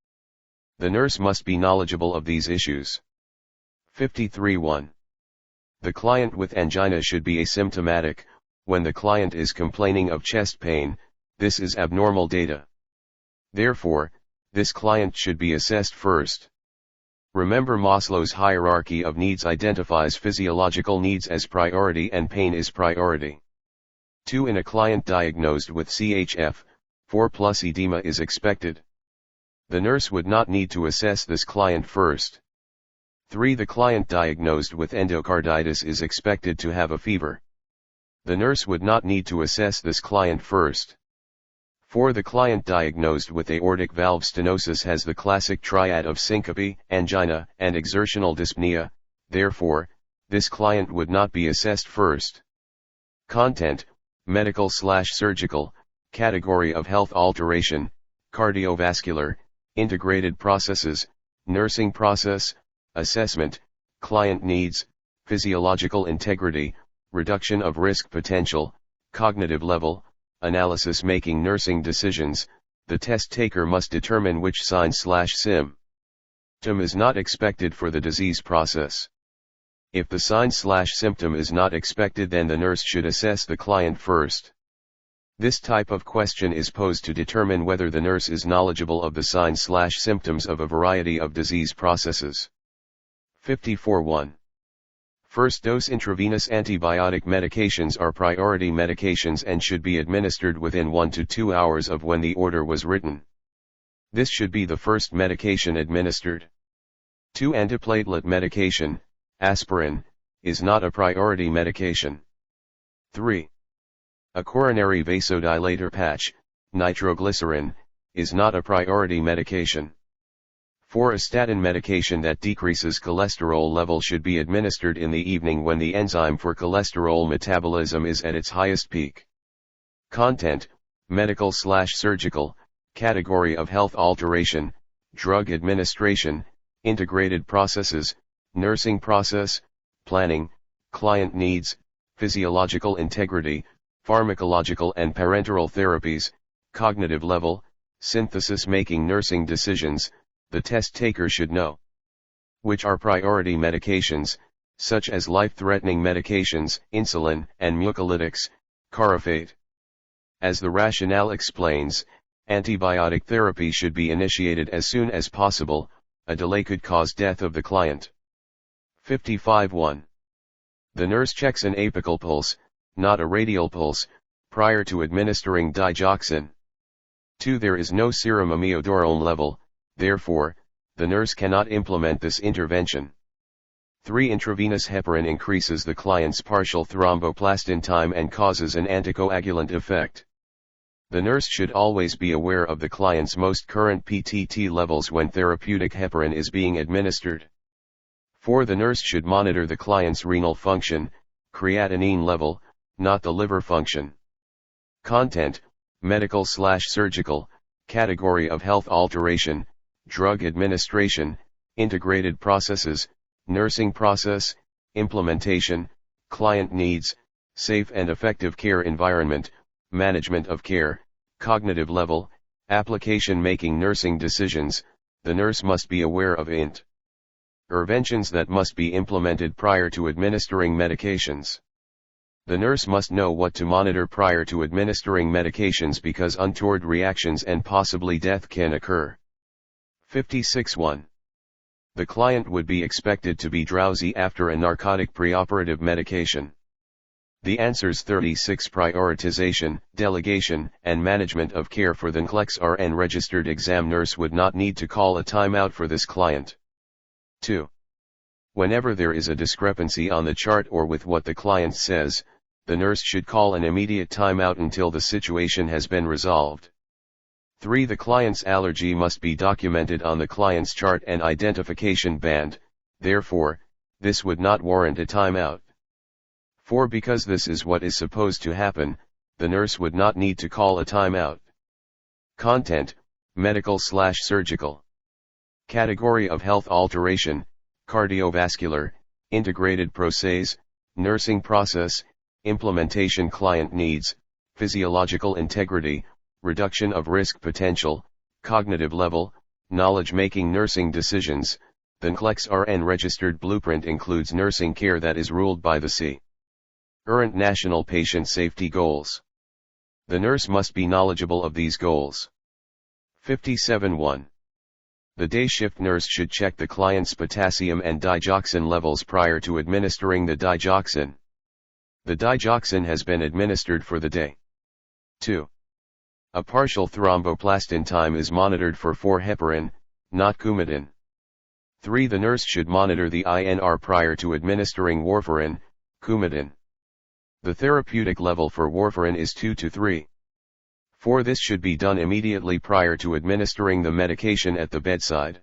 The nurse must be knowledgeable of these issues. 53.1. The client with angina should be asymptomatic. When the client is complaining of chest pain, this is abnormal data. Therefore, this client should be assessed first. Remember, Maslow's hierarchy of needs identifies physiological needs as priority and pain is priority. 2. In a client diagnosed with CHF, 4+ edema is expected. The nurse would not need to assess this client first. 3. The client diagnosed with endocarditis is expected to have a fever. The nurse would not need to assess this client first. 4. The client diagnosed with aortic valve stenosis has the classic triad of syncope, angina, and exertional dyspnea, therefore, this client would not be assessed first. Content: medical/surgical, category of health alteration, cardiovascular, integrated processes, nursing process, assessment, client needs, physiological integrity, reduction of risk potential, cognitive level, analysis making nursing decisions. The test taker must determine which sign/symptom is not expected for the disease process. If the sign/symptom is not expected, then the nurse should assess the client first. This type of question is posed to determine whether the nurse is knowledgeable of the signs/symptoms of a variety of disease processes. 54.1. First dose intravenous antibiotic medications are priority medications and should be administered within 1 to 2 hours of when the order was written. This should be the first medication administered. 2. Antiplatelet medication, aspirin, is not a priority medication. 3. A coronary vasodilator patch, nitroglycerin, is not a priority medication. 4. A statin medication that decreases cholesterol level should be administered in the evening when the enzyme for cholesterol metabolism is at its highest peak. Content: medical/surgical, category of health alteration, drug administration, integrated processes, nursing process, planning, client needs, physiological integrity, pharmacological and parenteral therapies, cognitive level, synthesis making nursing decisions. The test taker should know which are priority medications, such as life-threatening medications, insulin, and mucolytics, carafate. As the rationale explains, antibiotic therapy should be initiated as soon as possible. A delay could cause death of the client. 55.1. The nurse checks an apical pulse, not a radial pulse, prior to administering digoxin. 2. There is no serum amiodarone level, therefore, the nurse cannot implement this intervention. 3. Intravenous heparin increases the client's partial thromboplastin time and causes an anticoagulant effect. The nurse should always be aware of the client's most current PTT levels when therapeutic heparin is being administered. 4. The nurse should monitor the client's renal function, creatinine level, not the liver function. Content: medical/surgical, category of health alteration, drug administration, integrated processes, nursing process, implementation, client needs, safe and effective care environment, management of care, cognitive level, application making nursing decisions. The nurse must be aware of interventions that must be implemented prior to administering medications. The nurse must know what to monitor prior to administering medications because untoward reactions and possibly death can occur. 56.1. The client would be expected to be drowsy after a narcotic preoperative medication. The answers 36. Prioritization, delegation, and management of care. For the NCLEX-RN registered exam nurse would not need to call a timeout for this client. 2. Whenever there is a discrepancy on the chart or with what the client says, the nurse should call an immediate timeout until the situation has been resolved. 3. The client's allergy must be documented on the client's chart and identification band, therefore, this would not warrant a timeout. 4. Because this is what is supposed to happen, the nurse would not need to call a timeout. Content, medical/surgical. Category of health alteration, cardiovascular, integrated process, nursing process, implementation. Client needs, physiological integrity, reduction of risk potential, cognitive level, knowledge. Making nursing decisions. The NCLEX-RN registered blueprint includes nursing care that is ruled by the current national patient safety goals. The nurse must be knowledgeable of these goals. 57.1. The day shift nurse should check the client's potassium and digoxin levels prior to administering the digoxin. The digoxin has been administered for the day. 2. A partial thromboplastin time is monitored for heparin, not Coumadin. 3. The nurse should monitor the INR prior to administering warfarin, Coumadin. The therapeutic level for warfarin is 2 to 3. 4. This should be done immediately prior to administering the medication at the bedside.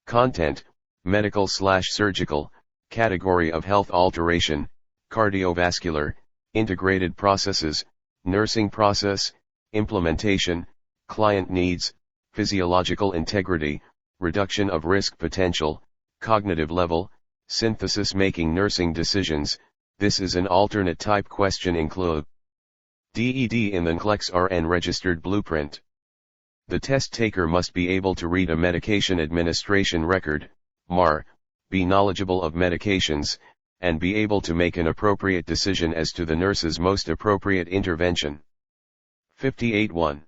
Content, medical/surgical, category of health alteration, cardiovascular, integrated processes, nursing process, implementation, client needs, physiological integrity, reduction of risk potential, cognitive level, synthesis. Making nursing decisions. This is an alternate type question include DED in the NCLEX-RN registered blueprint. The test taker must be able to read a medication administration record, MAR, be knowledgeable of medications, and be able to make an appropriate decision as to the nurse's most appropriate intervention. 58.1.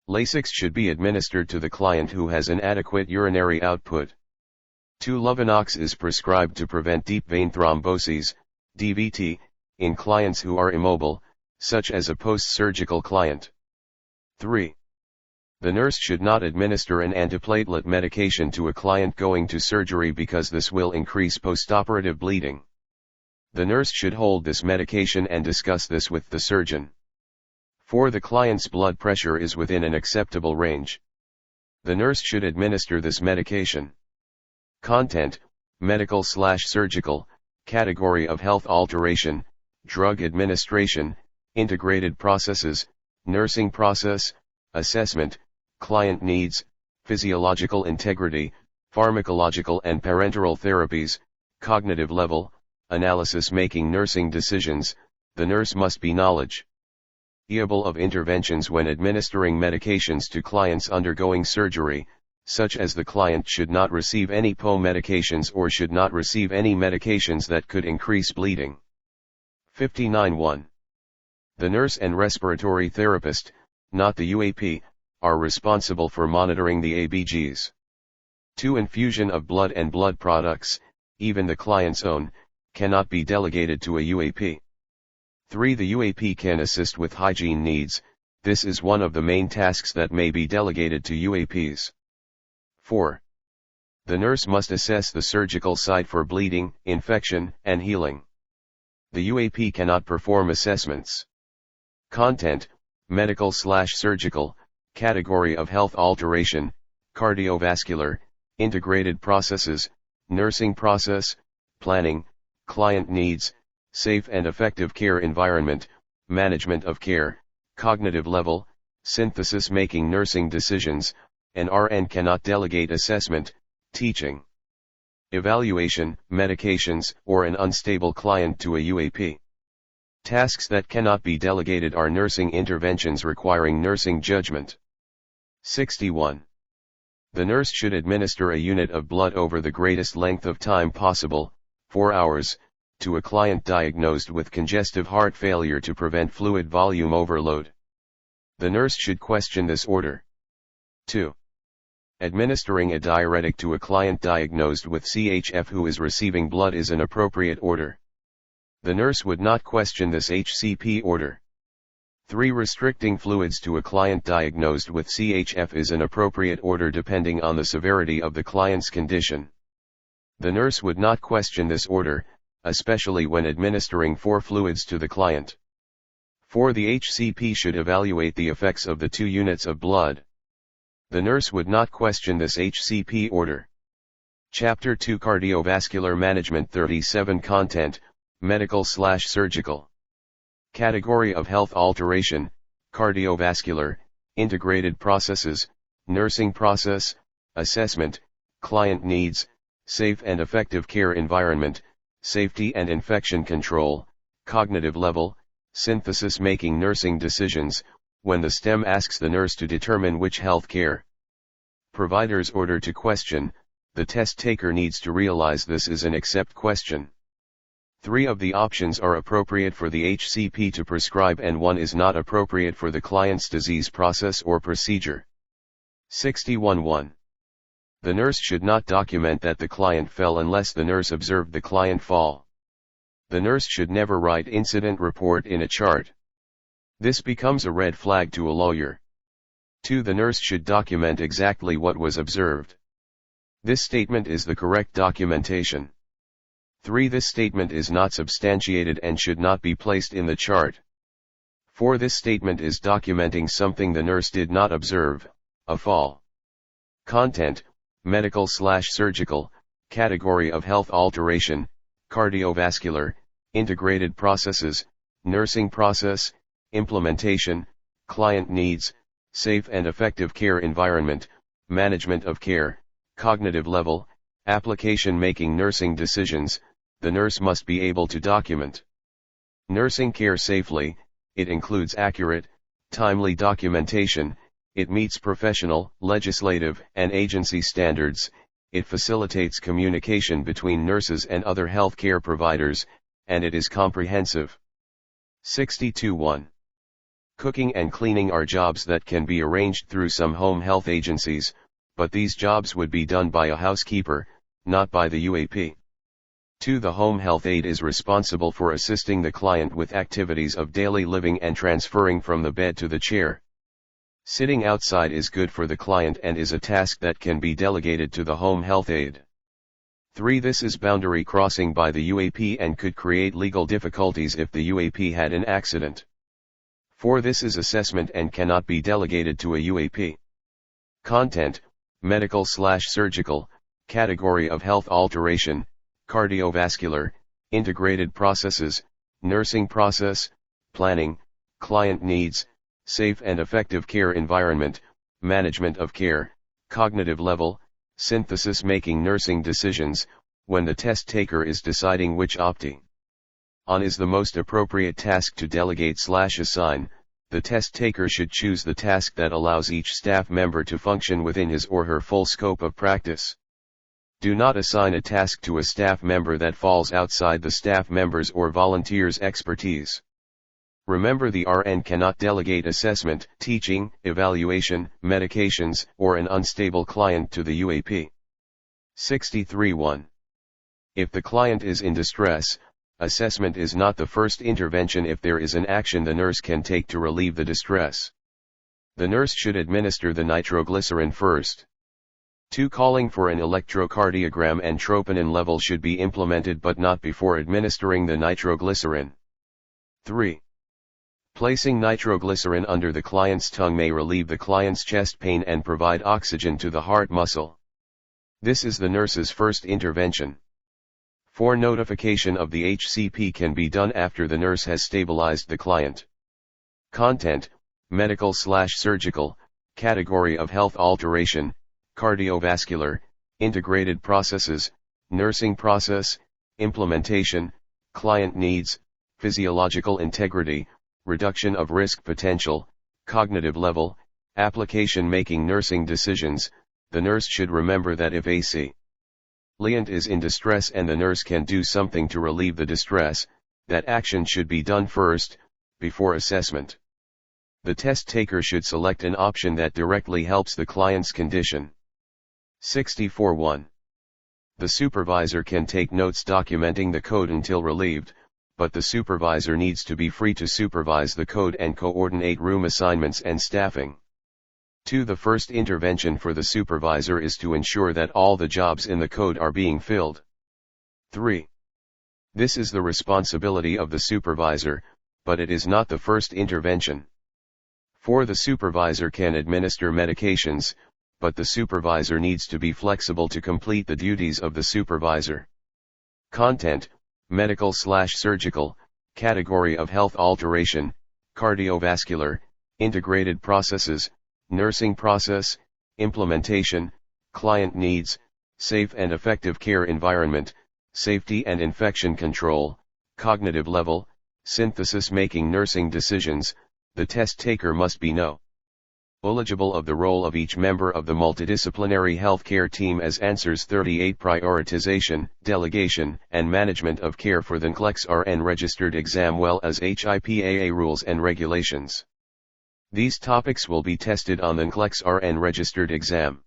Lasix should be administered to the client who has an adequate urinary output. 2. Lovenox is prescribed to prevent deep vein thromboses, DVT, in clients who are immobile, such as a post-surgical client. 3. The nurse should not administer an antiplatelet medication to a client going to surgery because this will increase postoperative bleeding. The nurse should hold this medication and discuss this with the surgeon. 4. The client's blood pressure is within an acceptable range. The nurse should administer this medication. Content, medical/surgical, category of health alteration, drug administration, integrated processes, nursing process, assessment, client needs, physiological integrity, pharmacological and parenteral therapies, cognitive level, analysis. Making nursing decisions, the nurse must be knowledgeable of interventions when administering medications to clients undergoing surgery, such as the client should not receive any PO medications or should not receive any medications that could increase bleeding. 59.1. The nurse and respiratory therapist, not the UAP, are responsible for monitoring the ABGs. 2. Infusion of blood and blood products, even the client's own, cannot be delegated to a UAP. 3. The UAP can assist with hygiene needs. This is one of the main tasks that may be delegated to UAPs. 4. The nurse must assess the surgical site for bleeding, infection, and healing. The UAP cannot perform assessments. Content, medical/surgical, category of health alteration, cardiovascular, integrated processes, nursing process, planning, client needs, safe and effective care environment, management of care, cognitive level, synthesis. Making nursing decisions, an RN cannot delegate assessment, teaching, evaluation, medications, or an unstable client to a UAP. Tasks that cannot be delegated are nursing interventions requiring nursing judgment. 61. The nurse should administer a unit of blood over the greatest length of time possible, 4 hours, to a client diagnosed with congestive heart failure to prevent fluid volume overload. The nurse should question this order. 2. Administering a diuretic to a client diagnosed with CHF who is receiving blood is an appropriate order. The nurse would not question this HCP order. 3. Restricting fluids to a client diagnosed with CHF is an appropriate order depending on the severity of the client's condition. The nurse would not question this order, especially when administering 4 fluids to the client. 4. The HCP should evaluate the effects of the 2 units of blood. The nurse would not question this HCP order. Chapter 2 Cardiovascular Management 37 Content, Medical/Surgical. Category of Health Alteration, Cardiovascular, Integrated Processes, Nursing Process, Assessment, Client Needs, Safe and Effective Care Environment, Safety and Infection Control, Cognitive Level, Synthesis Making Nursing Decisions, when the STEM asks the nurse to determine which health care provider's order to question, the test taker needs to realize this is an accept question. 3 of the options are appropriate for the HCP to prescribe and 1 is not appropriate for the client's disease process or procedure. 61.1. The nurse should not document that the client fell unless the nurse observed the client fall. The nurse should never write incident report in a chart. This becomes a red flag to a lawyer. 2. The nurse should document exactly what was observed. This statement is the correct documentation. 3. This statement is not substantiated and should not be placed in the chart. 4. This statement is documenting something the nurse did not observe, a fall. Content, Medical/Surgical, Category of Health Alteration, Cardiovascular, Integrated Processes, Nursing Process, Implementation, Client Needs, Safe and Effective Care Environment, Management of Care, Cognitive Level, Application Making Nursing Decisions. The nurse must be able to document nursing care safely. It includes accurate, timely documentation. It meets professional, legislative, and agency standards. It facilitates communication between nurses and other health care providers, and it is comprehensive. 62.1. Cooking and cleaning are jobs that can be arranged through some home health agencies, but these jobs would be done by a housekeeper, not by the UAP. 2. The home health aide is responsible for assisting the client with activities of daily living and transferring from the bed to the chair. Sitting outside is good for the client and is a task that can be delegated to the home health aide. 3. This is boundary crossing by the UAP and could create legal difficulties if the UAP had an accident. 4. This is assessment and cannot be delegated to a UAP. Content, Medical/Surgical, Category of Health Alteration, Cardiovascular, Integrated Processes, Nursing Process, Planning, Client Needs, Safe and Effective Care Environment, Management of Care, Cognitive Level, Synthesis Making Nursing Decisions, when the test taker is deciding which opt-on is the most appropriate task to delegate/assign, the test taker should choose the task that allows each staff member to function within his or her full scope of practice. Do not assign a task to a staff member that falls outside the staff member's or volunteer's expertise. Remember, the RN cannot delegate assessment, teaching, evaluation, medications, or an unstable client to the UAP. 63.1. If the client is in distress, assessment is not the first intervention if there is an action the nurse can take to relieve the distress. The nurse should administer the nitroglycerin first. 2. Calling for an electrocardiogram and troponin level should be implemented but not before administering the nitroglycerin. 3. Placing nitroglycerin under the client's tongue may relieve the client's chest pain and provide oxygen to the heart muscle. This is the nurse's first intervention. 4. Notification of the HCP can be done after the nurse has stabilized the client. Content, Medical/Surgical, Category of Health Alteration, Cardiovascular, Integrated Processes, Nursing Process, Implementation, Client Needs, Physiological Integrity, Reduction of Risk Potential, Cognitive Level, Application Making Nursing Decisions. The nurse should remember that if a client is in distress and the nurse can do something to relieve the distress, that action should be done first, before assessment. The test taker should select an option that directly helps the client's condition. 64.1. The supervisor can take notes documenting the code until relieved, but the supervisor needs to be free to supervise the code and coordinate room assignments and staffing. 2. The first intervention for the supervisor is to ensure that all the jobs in the code are being filled. 3. This is the responsibility of the supervisor, but it is not the first intervention. 4. The supervisor can administer medications, but the supervisor needs to be flexible to complete the duties of the supervisor. Content: medical/surgical, category of health alteration, cardiovascular, integrated processes, nursing process, implementation, client needs, safe and effective care environment, safety and infection control, cognitive level, synthesis making nursing decisions. The test taker must be knowledgeable of the role of each member of the multidisciplinary healthcare team as answers 38 prioritization, delegation, and management of care for the NCLEX-RN registered exam well as HIPAA rules and regulations. These topics will be tested on the NCLEX-RN registered exam.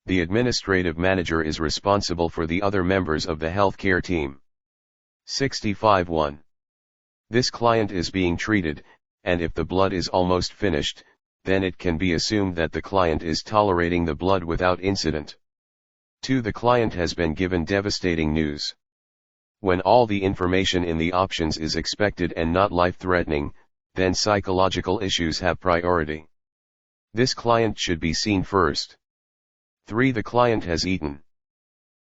The administrative manager is responsible for the other members of the healthcare team. 65.1. This client is being treated, and if the blood is almost finished, then it can be assumed that the client is tolerating the blood without incident. 2. The client has been given devastating news. When all the information in the options is expected and not life-threatening, then psychological issues have priority. This client should be seen first. 3. The client has eaten.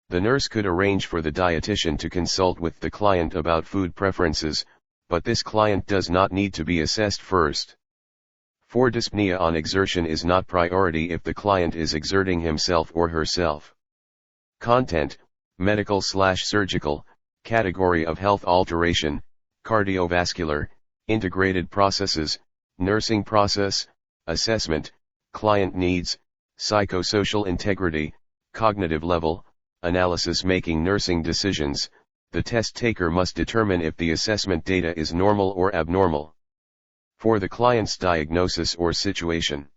The nurse could arrange for the dietitian to consult with the client about food preferences, but this client does not need to be assessed first. 4. Dyspnea on exertion is not priority if the client is exerting himself or herself. Content: medical/surgical, category of health alteration, cardiovascular, integrated processes, nursing process, assessment, client needs, psychosocial integrity, cognitive level, analysis making nursing decisions. The test taker must determine if the assessment data is normal or abnormal. 4. The client's diagnosis or situation.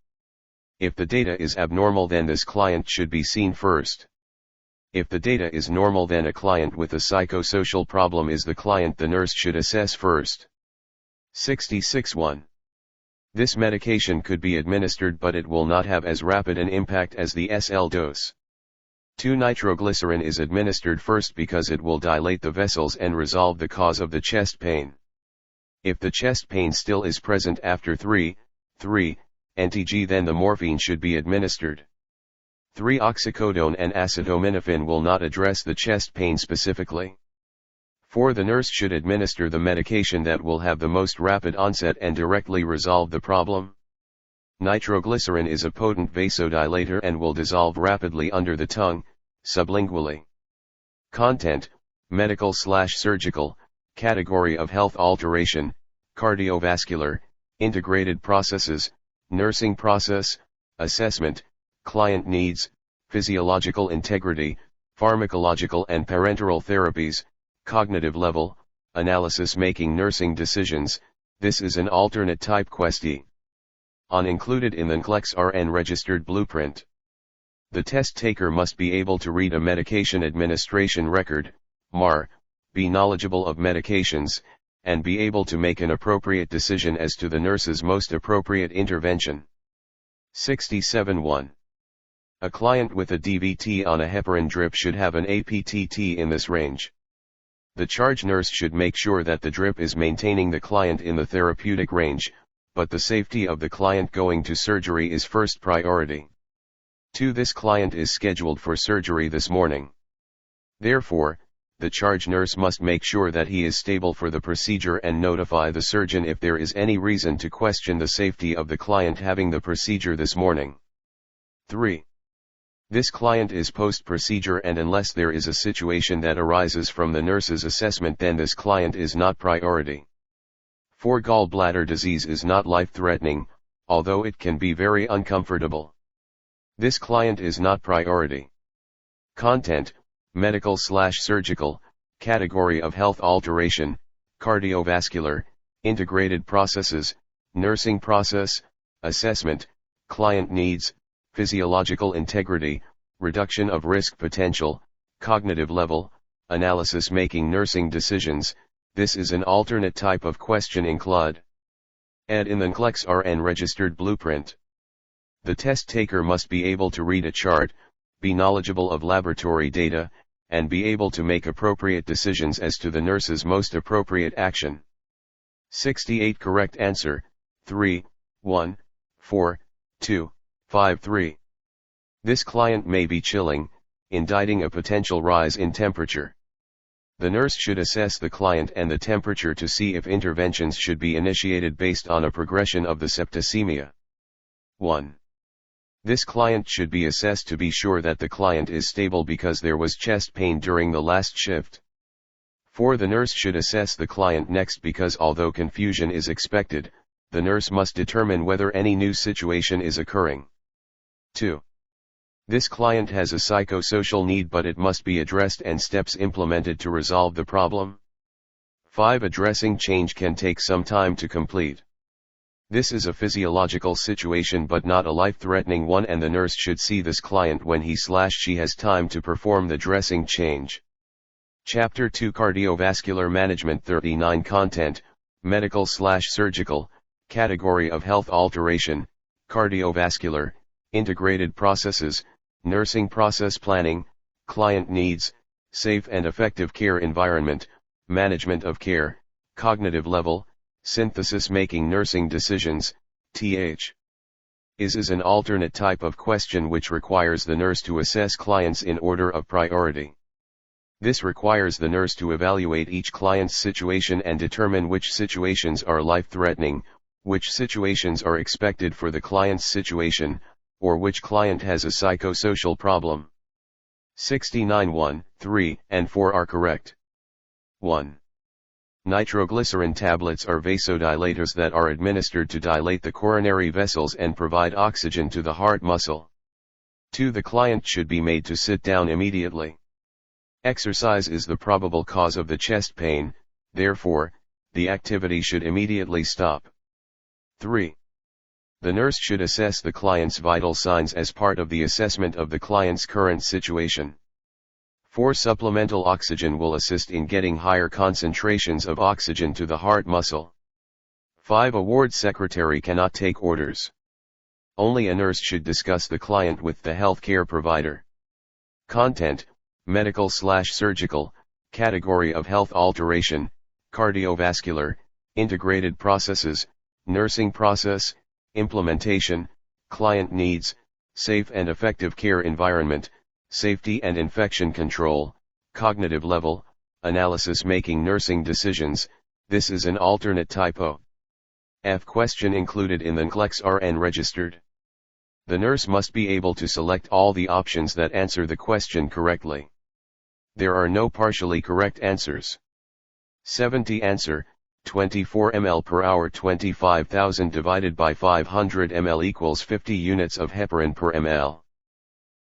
If the data is abnormal, then this client should be seen first. If the data is normal, then a client with a psychosocial problem is the client the nurse should assess first. 66.1. This medication could be administered, but it will not have as rapid an impact as the SL dose. 2. Nitroglycerin is administered first because it will dilate the vessels and resolve the cause of the chest pain. If the chest pain still is present after 3 ntg, then the morphine should be administered. 3. Oxycodone and acetaminophen will not address the chest pain specifically. 4. The nurse should administer the medication that will have the most rapid onset and directly resolve the problem. Nitroglycerin is a potent vasodilator and will dissolve rapidly under the tongue, sublingually. Content: medical/surgical, category of health alteration, cardiovascular, integrated processes, nursing process, assessment, client needs, physiological integrity, pharmacological and parenteral therapies, cognitive level, analysis making nursing decisions. This is an alternate type question included in the NCLEX-RN registered blueprint. The test taker must be able to read a medication administration record, MAR, be knowledgeable of medications, and be able to make an appropriate decision as to the nurse's most appropriate intervention. 67.1. A client with a DVT on a heparin drip should have an APTT in this range. The charge nurse should make sure that the drip is maintaining the client in the therapeutic range, but the safety of the client going to surgery is first priority. 2. This client is scheduled for surgery this morning. Therefore, the charge nurse must make sure that he is stable for the procedure and notify the surgeon if there is any reason to question the safety of the client having the procedure this morning. 3. This client is post-procedure, and unless there is a situation that arises from the nurse's assessment, then this client is not priority. 4. Gallbladder disease is not life-threatening, although it can be very uncomfortable. This client is not priority. Content: medical/surgical, category of health alteration, cardiovascular, integrated processes, nursing process, assessment, client needs, physiological integrity, reduction of risk potential, cognitive level, analysis making nursing decisions. This is an alternate type of question included in the NCLEX-RN registered blueprint. The test taker must be able to read a chart, be knowledgeable of laboratory data, and be able to make appropriate decisions as to the nurse's most appropriate action. 68 correct answer, 3, 1, 4, 2, 5, 3. This client may be chilling, indicating a potential rise in temperature. The nurse should assess the client and the temperature to see if interventions should be initiated based on a progression of the septicemia. 1. This client should be assessed to be sure that the client is stable because there was chest pain during the last shift. 4. The nurse should assess the client next because although confusion is expected, the nurse must determine whether any new situation is occurring. 2. This client has a psychosocial need but it must be addressed and steps implemented to resolve the problem. 5. Addressing change can take some time to complete. This is a physiological situation but not a life-threatening one, and the nurse should see this client when he/she has time to perform the dressing change. Chapter 2 Cardiovascular Management 39 Content, Medical/Surgical, Category of Health Alteration, Cardiovascular, Integrated Processes, Nursing Process Planning, Client Needs, Safe and Effective Care Environment, Management of Care, Cognitive Level, Synthesis Making Nursing Decisions, th. Is an alternate type of question which requires the nurse to assess clients in order of priority. This requires the nurse to evaluate each client's situation and determine which situations are life-threatening, which situations are expected for the client's situation, or which client has a psychosocial problem. 69 1, 3, and 4 are correct. 1. Nitroglycerin tablets are vasodilators that are administered to dilate the coronary vessels and provide oxygen to the heart muscle. 2. The client should be made to sit down immediately. Exercise is the probable cause of the chest pain, therefore, the activity should immediately stop. 3. The nurse should assess the client's vital signs as part of the assessment of the client's current situation. 4. Supplemental oxygen will assist in getting higher concentrations of oxygen to the heart muscle. 5. A ward secretary cannot take orders. Only a nurse should discuss the client with the healthcare provider. Content, Medical/Surgical, Category of Health Alteration, Cardiovascular, Integrated Processes, Nursing Process, Implementation, Client Needs, Safe and Effective Care Environment, Safety and Infection Control, Cognitive Level, Analysis Making Nursing Decisions. This is an alternate typo. F question included in the NCLEX-RN registered. The nurse must be able to select all the options that answer the question correctly. There are no partially correct answers. 70 answer, 24 ml per hour 25,000 divided by 500 ml equals 50 units of heparin per ml.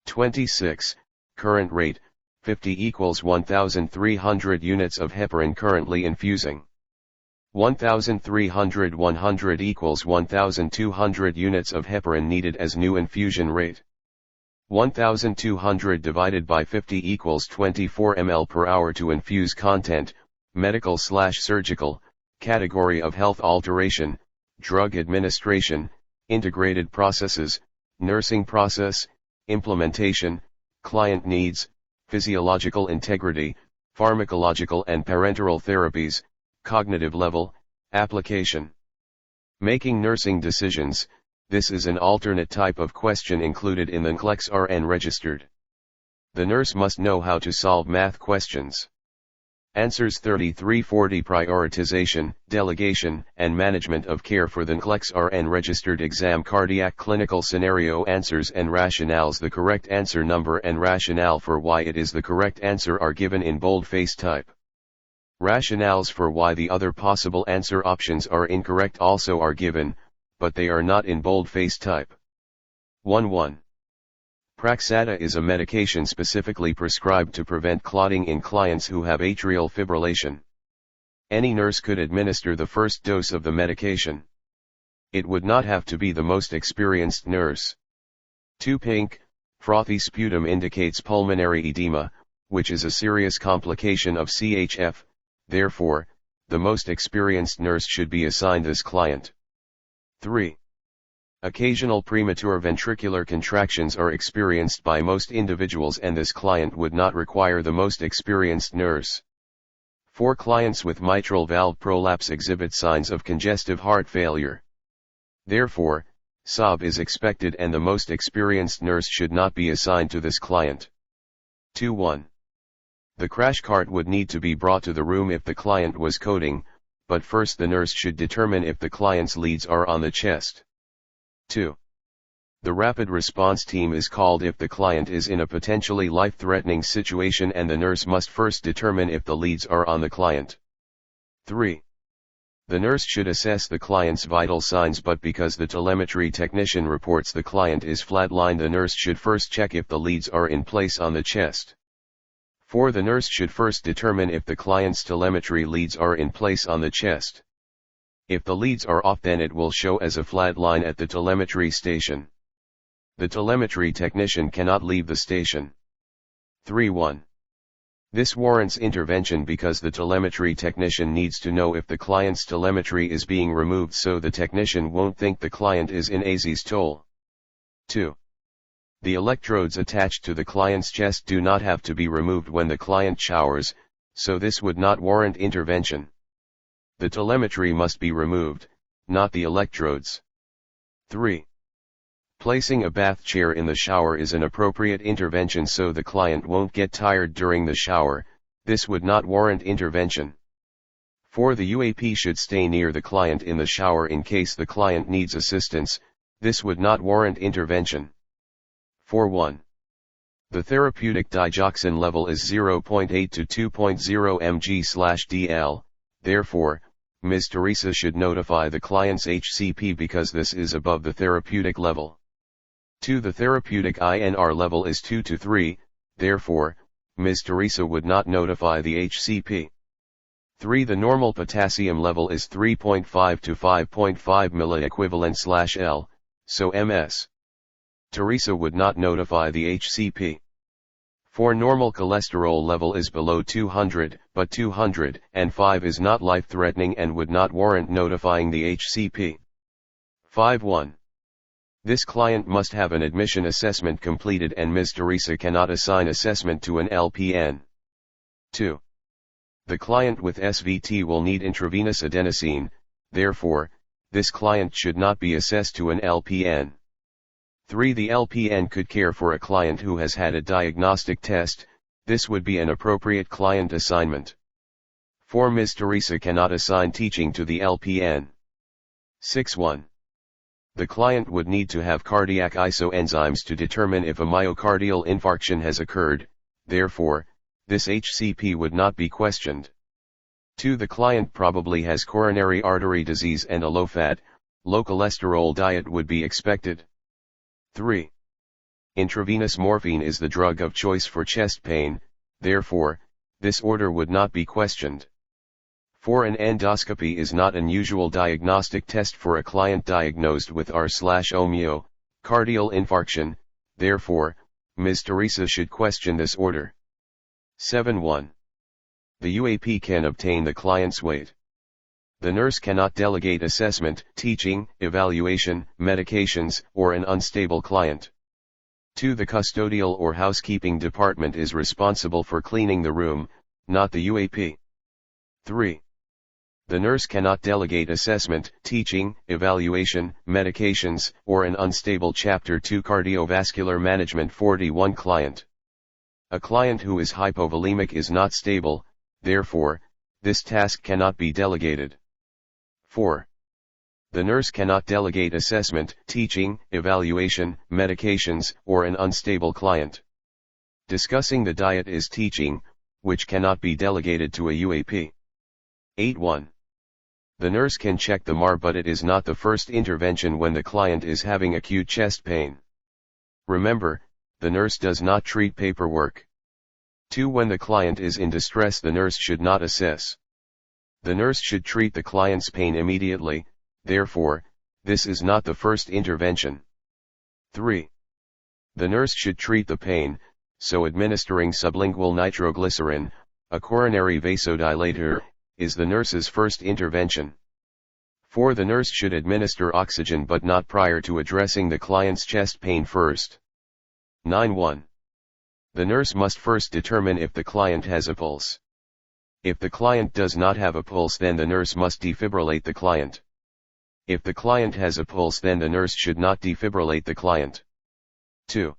26, current rate, 50 equals 1,300 units of heparin currently infusing. 1,300 100 equals 1,200 units of heparin needed as new infusion rate. 1,200 divided by 50 equals 24 ml per hour to infuse. Content, Medical/Surgical, Category of Health Alteration, Drug Administration, Integrated Processes, Nursing Process, Implementation, Client Needs, Physiological Integrity, Pharmacological and Parenteral Therapies, Cognitive Level, Application. Making Nursing Decisions. This is an alternate type of question included in the NCLEX-RN registered. The nurse must know how to solve math questions. Answers 3340 Prioritization, Delegation, and Management of Care for the NCLEX-RN registered exam. Cardiac clinical scenario answers and rationales. The correct answer number and rationale for why it is the correct answer are given in boldface type. Rationales for why the other possible answer options are incorrect also are given, but they are not in boldface type. 1. Praxada is a medication specifically prescribed to prevent clotting in clients who have atrial fibrillation. Any nurse could administer the first dose of the medication. It would not have to be the most experienced nurse. 2. Pink, frothy sputum indicates pulmonary edema, which is a serious complication of CHF, therefore, the most experienced nurse should be assigned this client. 3. Occasional premature ventricular contractions are experienced by most individuals and this client would not require the most experienced nurse. 4. Clients with mitral valve prolapse exhibit signs of congestive heart failure. Therefore, SOB is expected and the most experienced nurse should not be assigned to this client. 2.1. The crash cart would need to be brought to the room if the client was coding, but first the nurse should determine if the client's leads are on the chest. 2. The rapid response team is called if the client is in a potentially life-threatening situation and the nurse must first determine if the leads are on the client. 3. The nurse should assess the client's vital signs but because the telemetry technician reports the client is flatlined the nurse should first check if the leads are in place on the chest. 4. The nurse should first determine if the client's telemetry leads are in place on the chest. If the leads are off then it will show as a flat line at the telemetry station. The telemetry technician cannot leave the station. 3.1. This warrants intervention because the telemetry technician needs to know if the client's telemetry is being removed so the technician won't think the client is in asystole. 2. The electrodes attached to the client's chest do not have to be removed when the client showers, so this would not warrant intervention. The telemetry must be removed, not the electrodes. 3. Placing a bath chair in the shower is an appropriate intervention so the client won't get tired during the shower, this would not warrant intervention. 4. The UAP should stay near the client in the shower in case the client needs assistance, this would not warrant intervention. 4.1. The therapeutic digoxin level is 0.8 to 2.0 mg/dl, therefore, Ms. Teresa should notify the client's HCP because this is above the therapeutic level. 2. The therapeutic INR level is 2 to 3, therefore, Ms. Teresa would not notify the HCP. 3. The normal potassium level is 3.5 to 5.5 milliequivalent/L, so Ms. Teresa would not notify the HCP. 4. Normal cholesterol level is below 200, but 205 is not life-threatening and would not warrant notifying the HCP. 5.1. This client must have an admission assessment completed and Ms. Teresa cannot assign assessment to an LPN. 2. The client with SVT will need intravenous adenosine, therefore, this client should not be assessed to an LPN. 3. The LPN could care for a client who has had a diagnostic test, this would be an appropriate client assignment. 4. Ms. Teresa cannot assign teaching to the LPN. 6.1. The client would need to have cardiac isoenzymes to determine if a myocardial infarction has occurred, therefore, this HCP would not be questioned. 2. The client probably has coronary artery disease and a low-fat, low-cholesterol diet would be expected. 3. Intravenous morphine is the drug of choice for chest pain, therefore, this order would not be questioned. 4. An endoscopy is not an usual diagnostic test for a client diagnosed with R/OMIO, cardial infarction, therefore, Ms. Teresa should question this order. 7.1. The UAP can obtain the client's weight. The nurse cannot delegate assessment, teaching, evaluation, medications, or an unstable client. 2. The custodial or housekeeping department is responsible for cleaning the room, not the UAP. 3. The nurse cannot delegate assessment, teaching, evaluation, medications, or an unstable Chapter 2 cardiovascular management 41 client. A client who is hypovolemic is not stable, therefore, this task cannot be delegated. 4. The nurse cannot delegate assessment, teaching, evaluation, medications, or an unstable client. Discussing the diet is teaching, which cannot be delegated to a UAP. 8.1. The nurse can check the MAR but it is not the first intervention when the client is having acute chest pain. Remember, the nurse does not treat paperwork. 2. When the client is in distress the nurse should not assess. The nurse should treat the client's pain immediately, therefore, this is not the first intervention. 3. The nurse should treat the pain, so administering sublingual nitroglycerin, a coronary vasodilator, is the nurse's first intervention. 4. The nurse should administer oxygen but not prior to addressing the client's chest pain first. 9.1. The nurse must first determine if the client has a pulse. If the client does not have a pulse, then the nurse must defibrillate the client. If the client has a pulse, then the nurse should not defibrillate the client. 2.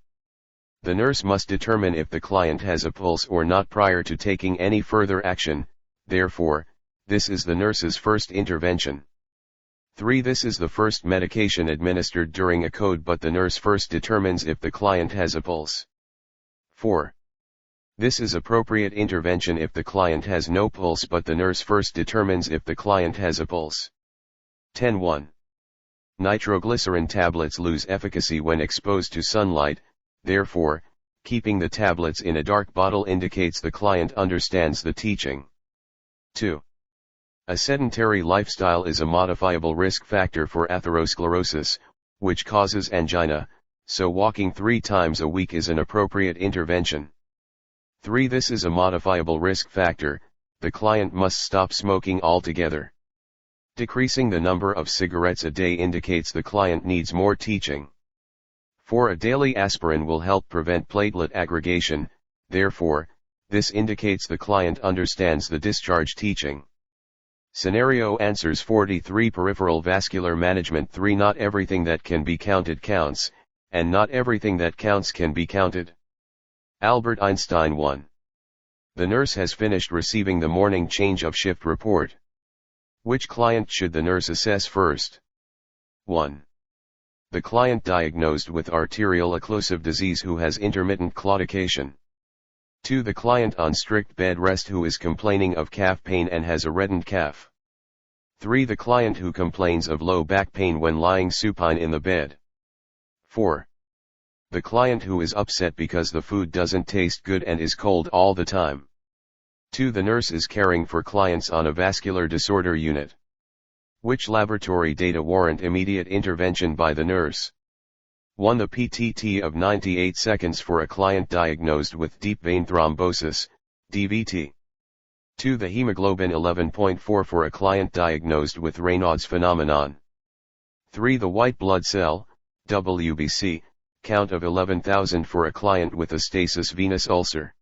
The nurse must determine if the client has a pulse or not prior to taking any further action, therefore, this is the nurse's first intervention. 3. This is the first medication administered during a code, but the nurse first determines if the client has a pulse. 4. This is appropriate intervention if the client has no pulse, but the nurse first determines if the client has a pulse. 10.1. Nitroglycerin tablets lose efficacy when exposed to sunlight, therefore, keeping the tablets in a dark bottle indicates the client understands the teaching. 2. A sedentary lifestyle is a modifiable risk factor for atherosclerosis, which causes angina, so walking 3 times a week is an appropriate intervention. 3. This is a modifiable risk factor, the client must stop smoking altogether. Decreasing the number of cigarettes a day indicates the client needs more teaching. 4. A daily aspirin will help prevent platelet aggregation, therefore, this indicates the client understands the discharge teaching. Scenario answers 43. Peripheral vascular management. 3. Not everything that can be counted counts, and not everything that counts can be counted. Albert Einstein. 1. The nurse has finished receiving the morning change of shift report. Which client should the nurse assess first? 1. The client diagnosed with arterial occlusive disease who has intermittent claudication. 2. The client on strict bed rest who is complaining of calf pain and has a reddened calf. 3. The client who complains of low back pain when lying supine in the bed. 4. The client who is upset because the food doesn't taste good and is cold all the time. 2. The nurse is caring for clients on a vascular disorder unit. Which laboratory data warrant immediate intervention by the nurse? 1. The PTT of 98 seconds for a client diagnosed with deep vein thrombosis, DVT. 2. The hemoglobin 11.4 for a client diagnosed with Raynaud's phenomenon. 3. The white blood cell, WBC, count of 11,000 for a client with a stasis venous ulcer.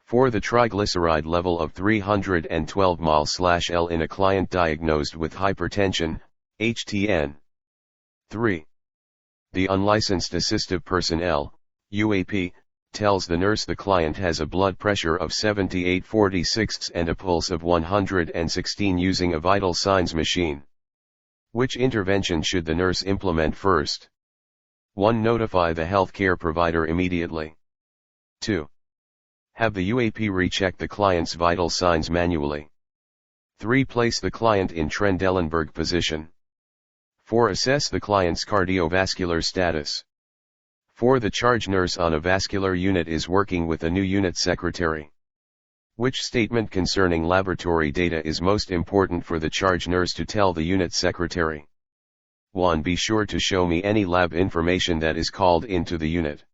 4. The triglyceride level of 312 mol/L in a client diagnosed with hypertension, HTN. 3. The unlicensed assistive personnel, UAP, tells the nurse the client has a blood pressure of 78/46 and a pulse of 116 using a vital signs machine. Which intervention should the nurse implement first? 1. Notify the healthcare provider immediately. 2. Have the UAP recheck the client's vital signs manually. 3. Place the client in Trendelenburg position. 4. Assess the client's cardiovascular status. 4. The charge nurse on a vascular unit is working with a new unit secretary. Which statement concerning laboratory data is most important for the charge nurse to tell the unit secretary? 1. Be sure to show me any lab information that is called into the unit.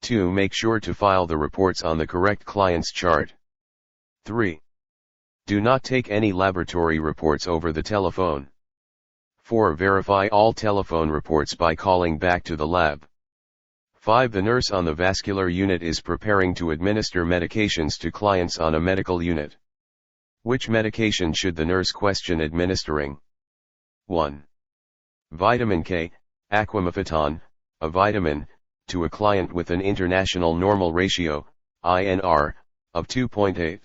2. Make sure to file the reports on the correct client's chart. 3. Do not take any laboratory reports over the telephone. 4. Verify all telephone reports by calling back to the lab. 5. The nurse on the vascular unit is preparing to administer medications to clients on a medical unit. Which medication should the nurse question administering? 1. Vitamin K, aquamaphaton, a vitamin, to a client with an international normal ratio, INR, of 2.8.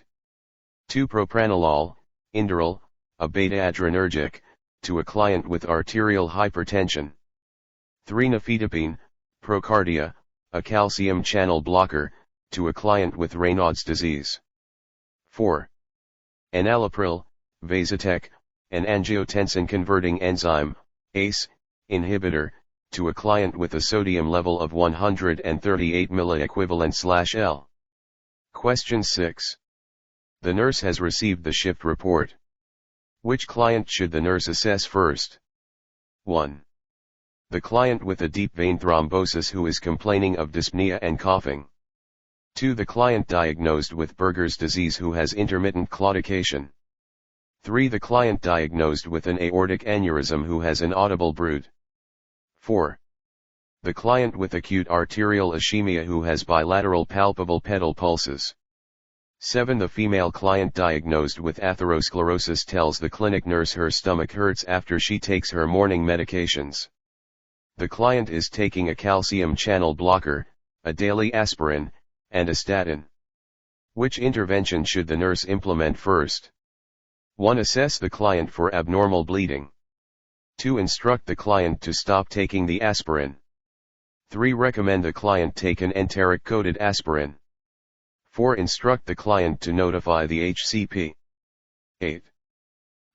2. Propranolol, Inderal, a beta-adrenergic, to a client with arterial hypertension. 3. Nifedipine, Procardia, a calcium channel blocker, to a client with Raynaud's disease. 4. Enalapril, Vasotec, an angiotensin-converting enzyme, ACE, inhibitor, to a client with a sodium level of 138 milliequivalent/L. Question 6. The nurse has received the shift report. Which client should the nurse assess first? 1. The client with a deep vein thrombosis who is complaining of dyspnea and coughing. 2. The client diagnosed with Buerger's disease who has intermittent claudication. 3. The client diagnosed with an aortic aneurysm who has an audible bruit. 4. The client with acute arterial ischemia who has bilateral palpable pedal pulses. 7. The female client diagnosed with atherosclerosis tells the clinic nurse her stomach hurts after she takes her morning medications. The client is taking a calcium channel blocker, a daily aspirin, and a statin. Which intervention should the nurse implement first? 1. Assess the client for abnormal bleeding. 2. Instruct the client to stop taking the aspirin. 3. Recommend the client take an enteric-coated aspirin. 4. Instruct the client to notify the HCP. 8.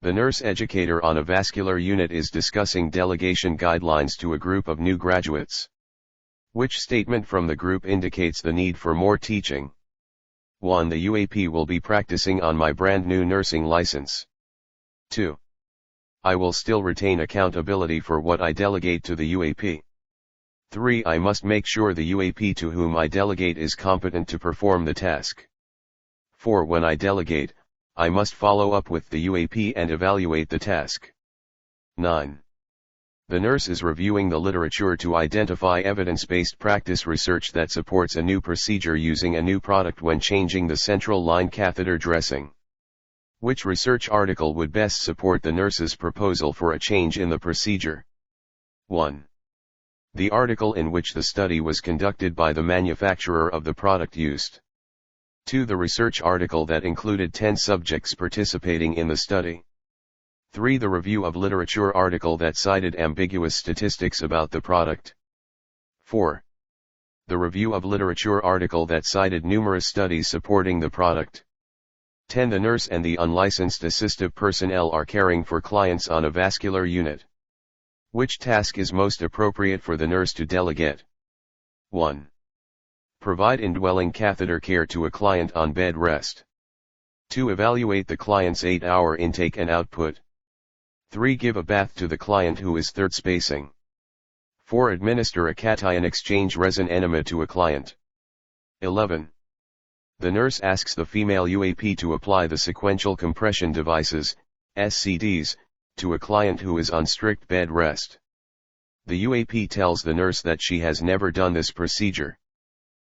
The nurse educator on a vascular unit is discussing delegation guidelines to a group of new graduates. Which statement from the group indicates the need for more teaching? 1. The UAP will be practicing on my brand new nursing license. 2. I will still retain accountability for what I delegate to the UAP. 3. I must make sure the UAP to whom I delegate is competent to perform the task. 4. When I delegate, I must follow up with the UAP and evaluate the task. 9. The nurse is reviewing the literature to identify evidence-based practice research that supports a new procedure using a new product when changing the central line catheter dressing. Which research article would best support the nurse's proposal for a change in the procedure? 1. The article in which the study was conducted by the manufacturer of the product used. 2. The research article that included 10 subjects participating in the study. 3. The review of literature article that cited ambiguous statistics about the product. 4. The review of literature article that cited numerous studies supporting the product. 10. The nurse and the unlicensed assistive personnel are caring for clients on a vascular unit. Which task is most appropriate for the nurse to delegate? 1. Provide indwelling catheter care to a client on bed rest. 2. Evaluate the client's 8-hour intake and output. 3. Give a bath to the client who is third spacing. 4. Administer a cation exchange resin enema to a client. 11. The nurse asks the female UAP to apply the sequential compression devices, SCDs, to a client who is on strict bed rest. The UAP tells the nurse that she has never done this procedure.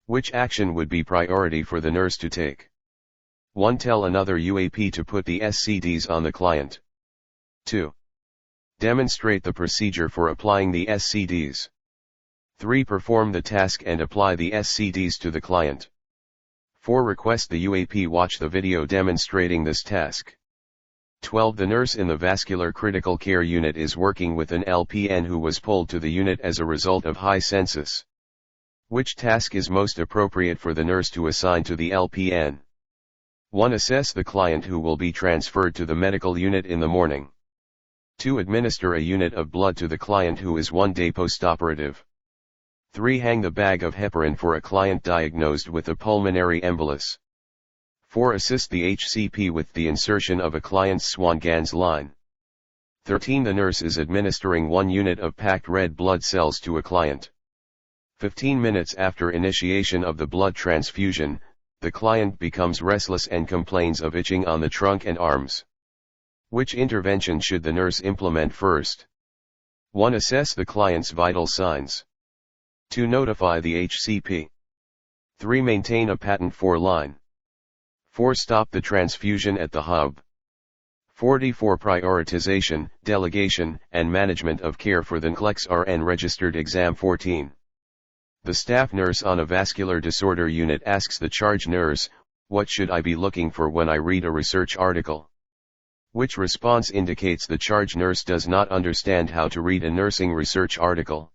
Which action would be priority for the nurse to take? 1. Tell another UAP to put the SCDs on the client. 2. Demonstrate the procedure for applying the SCDs. 3. Perform the task and apply the SCDs to the client. 4. Request the UAP watch the video demonstrating this task. 12. The nurse in the vascular critical care unit is working with an LPN who was pulled to the unit as a result of high census. Which task is most appropriate for the nurse to assign to the LPN? 1. Assess the client who will be transferred to the medical unit in the morning. 2. Administer a unit of blood to the client who is 1 day postoperative. 3. Hang the bag of heparin for a client diagnosed with a pulmonary embolus. 4. Assist the HCP with the insertion of a client's Swan-Ganz line. 13. The nurse is administering 1 unit of packed red blood cells to a client. 15 minutes after initiation of the blood transfusion, the client becomes restless and complains of itching on the trunk and arms. Which intervention should the nurse implement first? 1. Assess the client's vital signs. 2. Notify the HCP. 3. Maintain a patent 4 line. 4. Stop the transfusion at the hub. 44. Prioritization, delegation, and management of care for the NCLEX-RN registered exam 14. The staff nurse on a vascular disorder unit asks the charge nurse, "What should I be looking for when I read a research article?" Which response indicates the charge nurse does not understand how to read a nursing research article?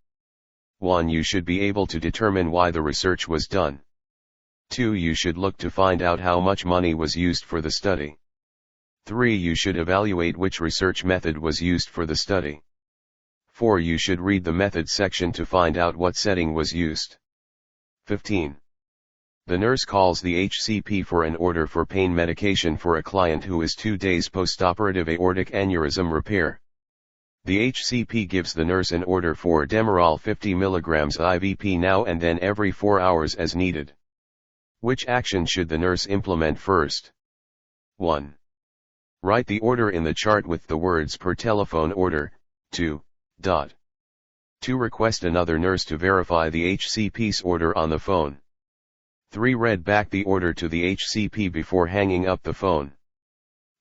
1. You should be able to determine why the research was done. 2. You should look to find out how much money was used for the study. 3. You should evaluate which research method was used for the study. 4. You should read the method section to find out what setting was used. 15. The nurse calls the HCP for an order for pain medication for a client who is 2 days postoperative aortic aneurysm repair. The HCP gives the nurse an order for Demerol 50 mg IVP now and then every 4 hours as needed. Which action should the nurse implement first? 1. Write the order in the chart with the words per telephone order. 2. 2. Request another nurse to verify the HCP's order on the phone. 3. Read back the order to the HCP before hanging up the phone.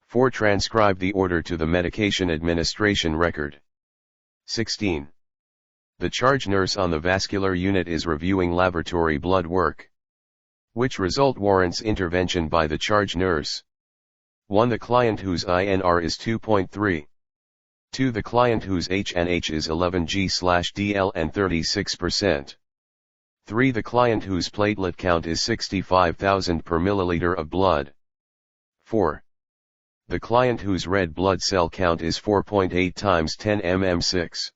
4. Transcribe the order to the medication administration record. 16. The charge nurse on the vascular unit is reviewing laboratory blood work. Which result warrants intervention by the charge nurse? 1. The client whose INR is 2.3. 2. The client whose HNH is 11G/DL and 36%. 3. The client whose platelet count is 65,000 per milliliter of blood. 4. The client whose red blood cell count is 4.8 times 10 mm6.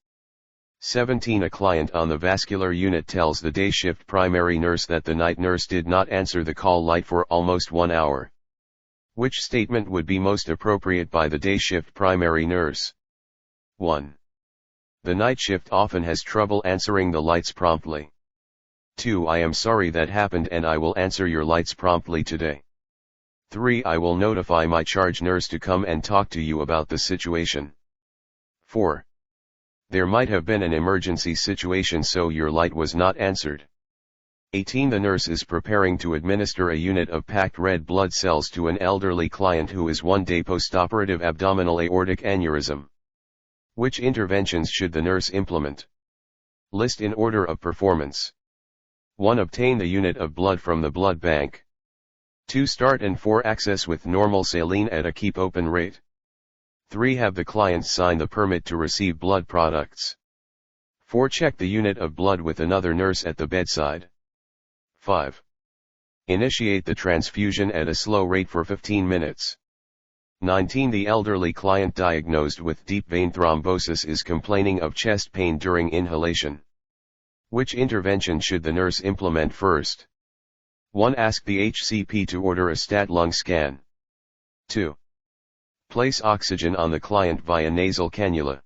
17. A client on the vascular unit tells the day shift primary nurse that the night nurse did not answer the call light for almost 1 hour. Which statement would be most appropriate by the day shift primary nurse? 1. The night shift often has trouble answering the lights promptly. 2. I am sorry that happened and I will answer your lights promptly today. 3. I will notify my charge nurse to come and talk to you about the situation. 4. There might have been an emergency situation so your light was not answered. 18. The nurse is preparing to administer a unit of packed red blood cells to an elderly client who is 1 day postoperative abdominal aortic aneurysm. Which interventions should the nurse implement? List in order of performance. 1. Obtain the unit of blood from the blood bank. 2. Start and 4. Access with normal saline at a keep open rate. 3. Have the client sign the permit to receive blood products. 4. Check the unit of blood with another nurse at the bedside. 5. Initiate the transfusion at a slow rate for 15 minutes. 19. The elderly client diagnosed with deep vein thrombosis is complaining of chest pain during inhalation. Which intervention should the nurse implement first? 1. Ask the HCP to order a stat lung scan. 2. Place oxygen on the client via nasal cannula.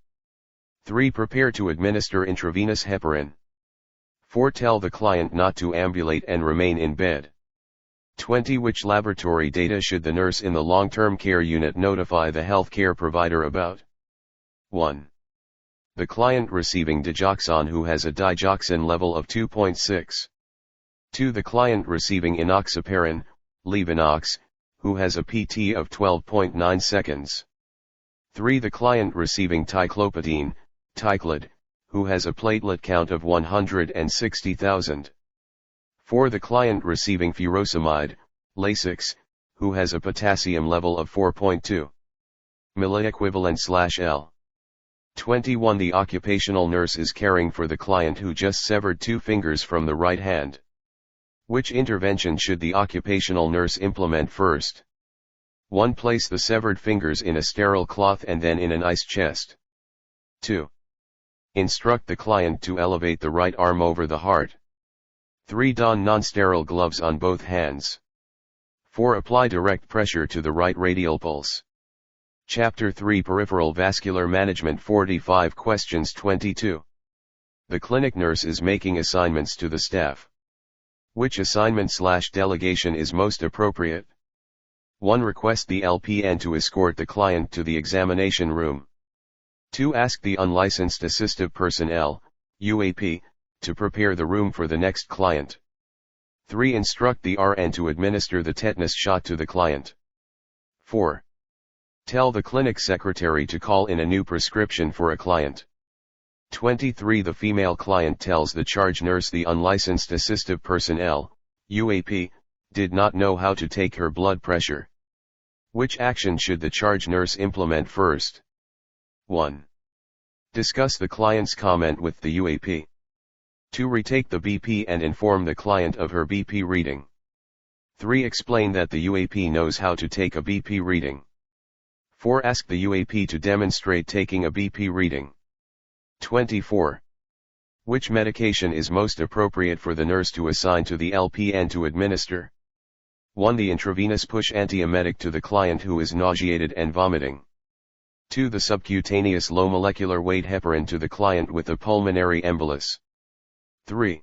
3. Prepare to administer intravenous heparin. 4. Tell the client not to ambulate and remain in bed. 20. Which laboratory data should the nurse in the long-term care unit notify the healthcare provider about? 1. The client receiving digoxin who has a digoxin level of 2.6. 2. The client receiving enoxaparin, Levinox, who has a PT of 12.9 seconds. 3. The client receiving ticlopidine, Ticlid, who has a platelet count of 160,000. 4. The client receiving furosemide, Lasix, who has a potassium level of 4.2 milliequivalent/L. 21. The occupational nurse is caring for the client who just severed 2 fingers from the right hand. Which intervention should the occupational nurse implement first? 1. Place the severed fingers in a sterile cloth and then in an ice chest. 2. Instruct the client to elevate the right arm over the heart. 3. Don non-sterile gloves on both hands. 4. Apply direct pressure to the right radial pulse. Chapter 3 Peripheral Vascular Management 45 Questions 22. The clinic nurse is making assignments to the staff. Which assignment/delegation is most appropriate? 1. Request the LPN to escort the client to the examination room. 2. Ask the unlicensed assistive personnel, UAP, to prepare the room for the next client. 3. Instruct the RN to administer the tetanus shot to the client. 4. Tell the clinic secretary to call in a new prescription for a client. 23. The female client tells the charge nurse the unlicensed assistive personnel, UAP, did not know how to take her blood pressure. Which action should the charge nurse implement first? 1. Discuss the client's comment with the UAP. 2. Retake the BP and inform the client of her BP reading. 3. Explain that the UAP knows how to take a BP reading. 4. Ask the UAP to demonstrate taking a BP reading. 24. Which medication is most appropriate for the nurse to assign to the LPN to administer? 1. The intravenous push antiemetic to the client who is nauseated and vomiting. 2. The subcutaneous low molecular weight heparin to the client with a pulmonary embolus. 3.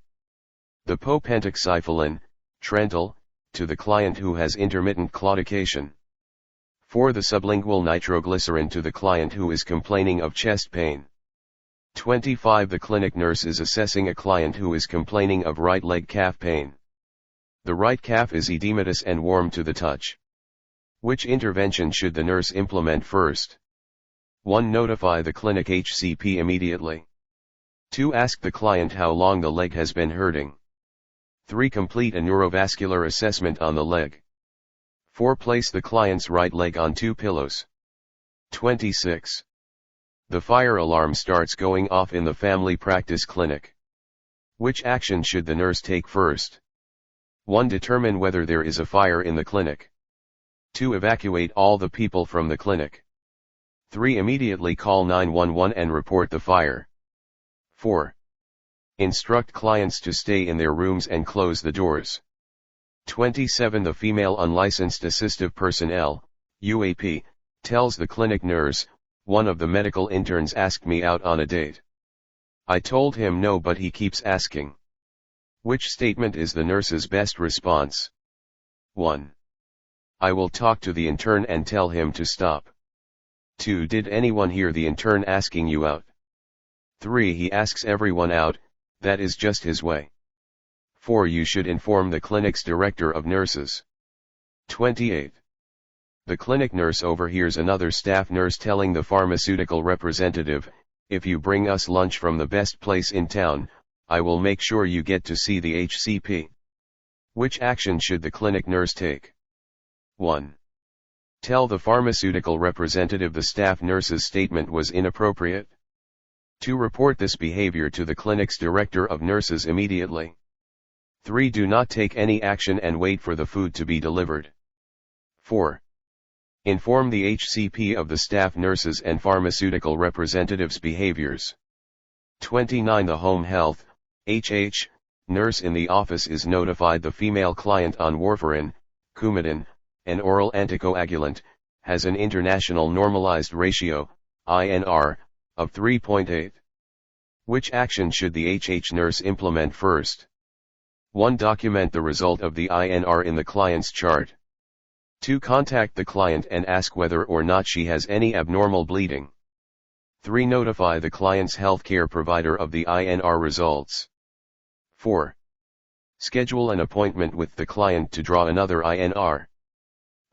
The popentoxyphyllin, Trental, to the client who has intermittent claudication. 4. The sublingual nitroglycerin to the client who is complaining of chest pain. 25. The clinic nurse is assessing a client who is complaining of right leg calf pain. The right calf is edematous and warm to the touch. Which intervention should the nurse implement first? 1. Notify the clinic HCP immediately. 2. Ask the client how long the leg has been hurting. 3. Complete a neurovascular assessment on the leg. 4. Place the client's right leg on 2 pillows. 26. The fire alarm starts going off in the family practice clinic. Which action should the nurse take first? 1. Determine whether there is a fire in the clinic. 2. Evacuate all the people from the clinic. 3. Immediately call 911 and report the fire. 4. Instruct clients to stay in their rooms and close the doors. 27. The female unlicensed assistive personnel, UAP, tells the clinic nurse, "One of the medical interns asked me out on a date. I told him no, but he keeps asking." Which statement is the nurse's best response? 1. I will talk to the intern and tell him to stop. 2. Did anyone hear the intern asking you out? 3. He asks everyone out, that is just his way. 4. You should inform the clinic's director of nurses. 28. The clinic nurse overhears another staff nurse telling the pharmaceutical representative, "If you bring us lunch from the best place in town, I will make sure you get to see the HCP." Which action should the clinic nurse take? 1. Tell the pharmaceutical representative the staff nurse's statement was inappropriate. 2. Report this behavior to the clinic's director of nurses immediately. 3. Do not take any action and wait for the food to be delivered. 4. Inform the HCP of the staff nurses and pharmaceutical representatives' behaviors. 29. The home health, HH, nurse in the office is notified the female client on warfarin, Coumadin, an oral anticoagulant, has an international normalized ratio, INR, of 3.8. Which action should the HH nurse implement first? 1. Document the result of the INR in the client's chart. 2. Contact the client and ask whether or not she has any abnormal bleeding. 3. Notify the client's healthcare provider of the INR results. 4. Schedule an appointment with the client to draw another INR.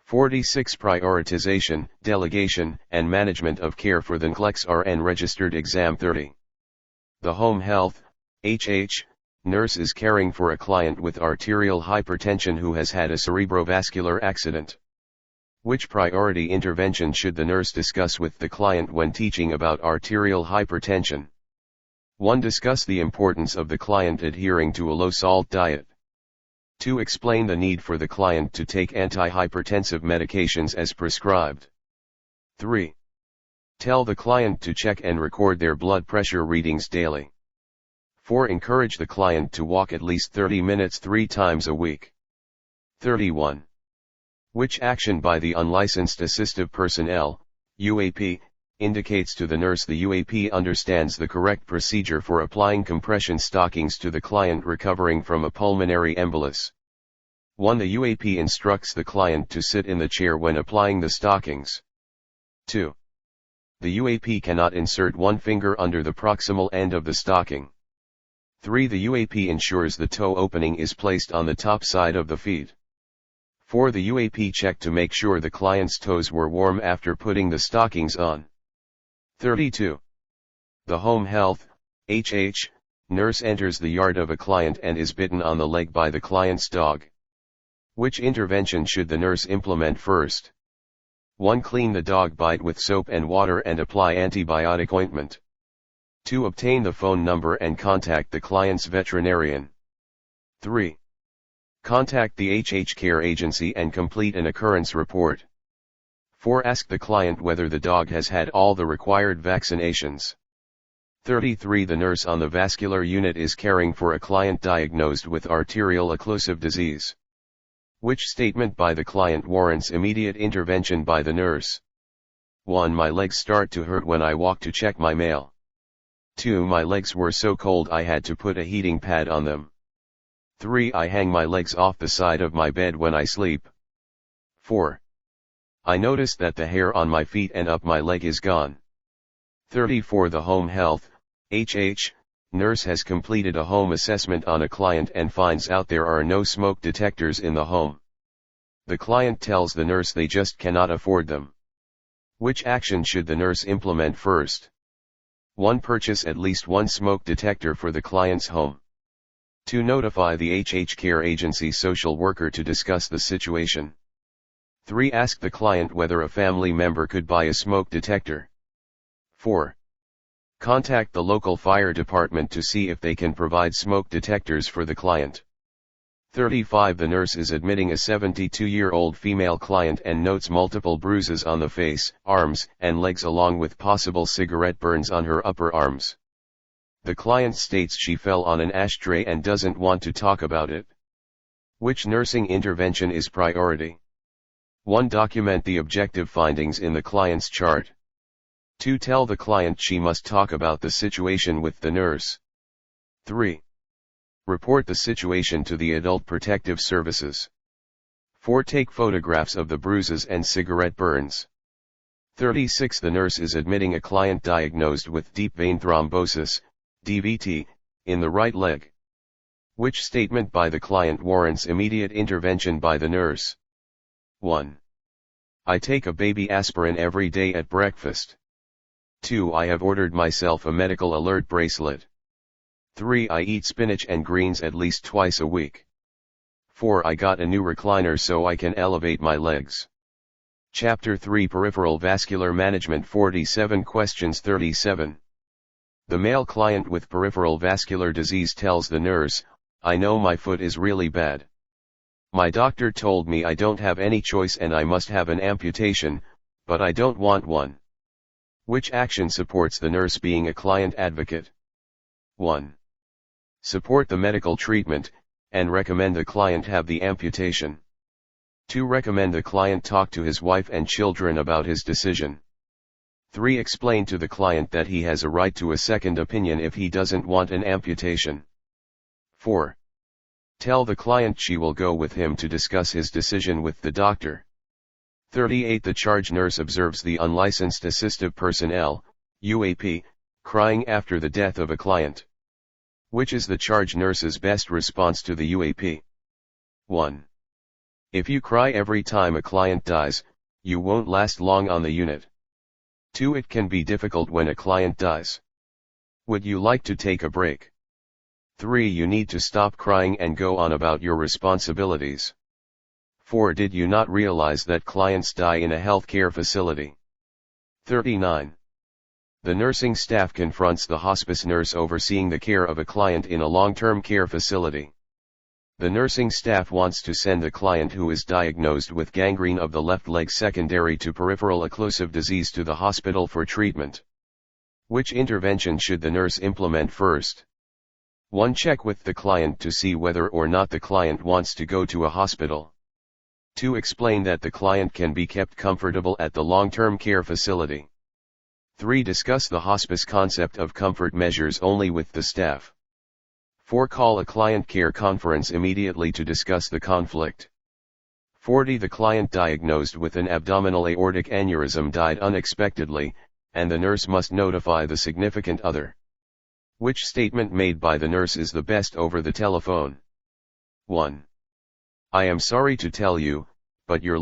46. Prioritization, delegation, and management of care for the NCLEX-RN registered exam 30. The home health, HH, nurse is caring for a client with arterial hypertension who has had a cerebrovascular accident. Which priority intervention should the nurse discuss with the client when teaching about arterial hypertension? 1. Discuss the importance of the client adhering to a low-salt diet. 2. Explain the need for the client to take antihypertensive medications as prescribed. 3. Tell the client to check and record their blood pressure readings daily. 4. Encourage the client to walk at least 30 minutes 3 times a week. 31. Which action by the unlicensed assistive personnel, UAP, indicates to the nurse the UAP understands the correct procedure for applying compression stockings to the client recovering from a pulmonary embolus? 1. The UAP instructs the client to sit in the chair when applying the stockings. 2. The UAP cannot insert one finger under the proximal end of the stocking. 3. The UAP ensures the toe opening is placed on the top side of the feet. 4. The UAP checked to make sure the client's toes were warm after putting the stockings on. 32. The home health, HH, nurse enters the yard of a client and is bitten on the leg by the client's dog. Which intervention should the nurse implement first? 1. Clean the dog bite with soap and water and apply antibiotic ointment. 2. Obtain the phone number and contact the client's veterinarian. 3. Contact the HH care agency and complete an occurrence report. 4. Ask the client whether the dog has had all the required vaccinations. 33. The nurse on the vascular unit is caring for a client diagnosed with arterial occlusive disease. Which statement by the client warrants immediate intervention by the nurse? 1. My legs start to hurt when I walk to check my mail. 2. My legs were so cold I had to put a heating pad on them. 3. I hang my legs off the side of my bed when I sleep. 4. I noticed that the hair on my feet and up my leg is gone. 30. For the home health, HH, nurse has completed a home assessment on a client and finds out there are no smoke detectors in the home. The client tells the nurse they just cannot afford them. Which action should the nurse implement first? 1. Purchase at least one smoke detector for the client's home. 2. Notify the HH care agency social worker to discuss the situation. 3. Ask the client whether a family member could buy a smoke detector. 4. Contact the local fire department to see if they can provide smoke detectors for the client. 35. The nurse is admitting a 72-year-old female client and notes multiple bruises on the face, arms, and legs along with possible cigarette burns on her upper arms. The client states she fell on an ashtray and doesn't want to talk about it. Which nursing intervention is priority? 1. Document the objective findings in the client's chart. 2. Tell the client she must talk about the situation with the nurse. 3. Report the situation to the Adult Protective Services. 4. Take photographs of the bruises and cigarette burns. 36. The nurse is admitting a client diagnosed with deep vein thrombosis, DVT, in the right leg. Which statement by the client warrants immediate intervention by the nurse? 1. I take a baby aspirin every day at breakfast. 2. I have ordered myself a medical alert bracelet. 3. I eat spinach and greens at least twice a week. 4. I got a new recliner so I can elevate my legs. Chapter 3 Peripheral Vascular Management 47 Questions 37. The male client with peripheral vascular disease tells the nurse, I know my foot is really bad. My doctor told me I don't have any choice and I must have an amputation, but I don't want one. Which action supports the nurse being a client advocate? 1. Support the medical treatment, and recommend the client have the amputation. 2. Recommend the client talk to his wife and children about his decision. 3. Explain to the client that he has a right to a second opinion if he doesn't want an amputation. 4. Tell the client she will go with him to discuss his decision with the doctor. 38. The charge nurse observes the unlicensed assistive personnel, UAP, crying after the death of a client. Which is the charge nurse's best response to the UAP? 1. If you cry every time a client dies, you won't last long on the unit. 2. It can be difficult when a client dies. Would you like to take a break? 3. You need to stop crying and go on about your responsibilities. 4. Did you not realize that clients die in a healthcare facility? 39. The nursing staff confronts the hospice nurse overseeing the care of a client in a long-term care facility. The nursing staff wants to send the client who is diagnosed with gangrene of the left leg secondary to peripheral occlusive disease to the hospital for treatment. Which intervention should the nurse implement first? 1. Check with the client to see whether or not the client wants to go to a hospital. 2. Explain that the client can be kept comfortable at the long-term care facility. 3. Discuss the hospice concept of comfort measures only with the staff. 4. Call a client care conference immediately to discuss the conflict. 40. The client diagnosed with an abdominal aortic aneurysm died unexpectedly, and the nurse must notify the significant other. Which statement made by the nurse is the best over the telephone? 1. I am sorry to tell you, but your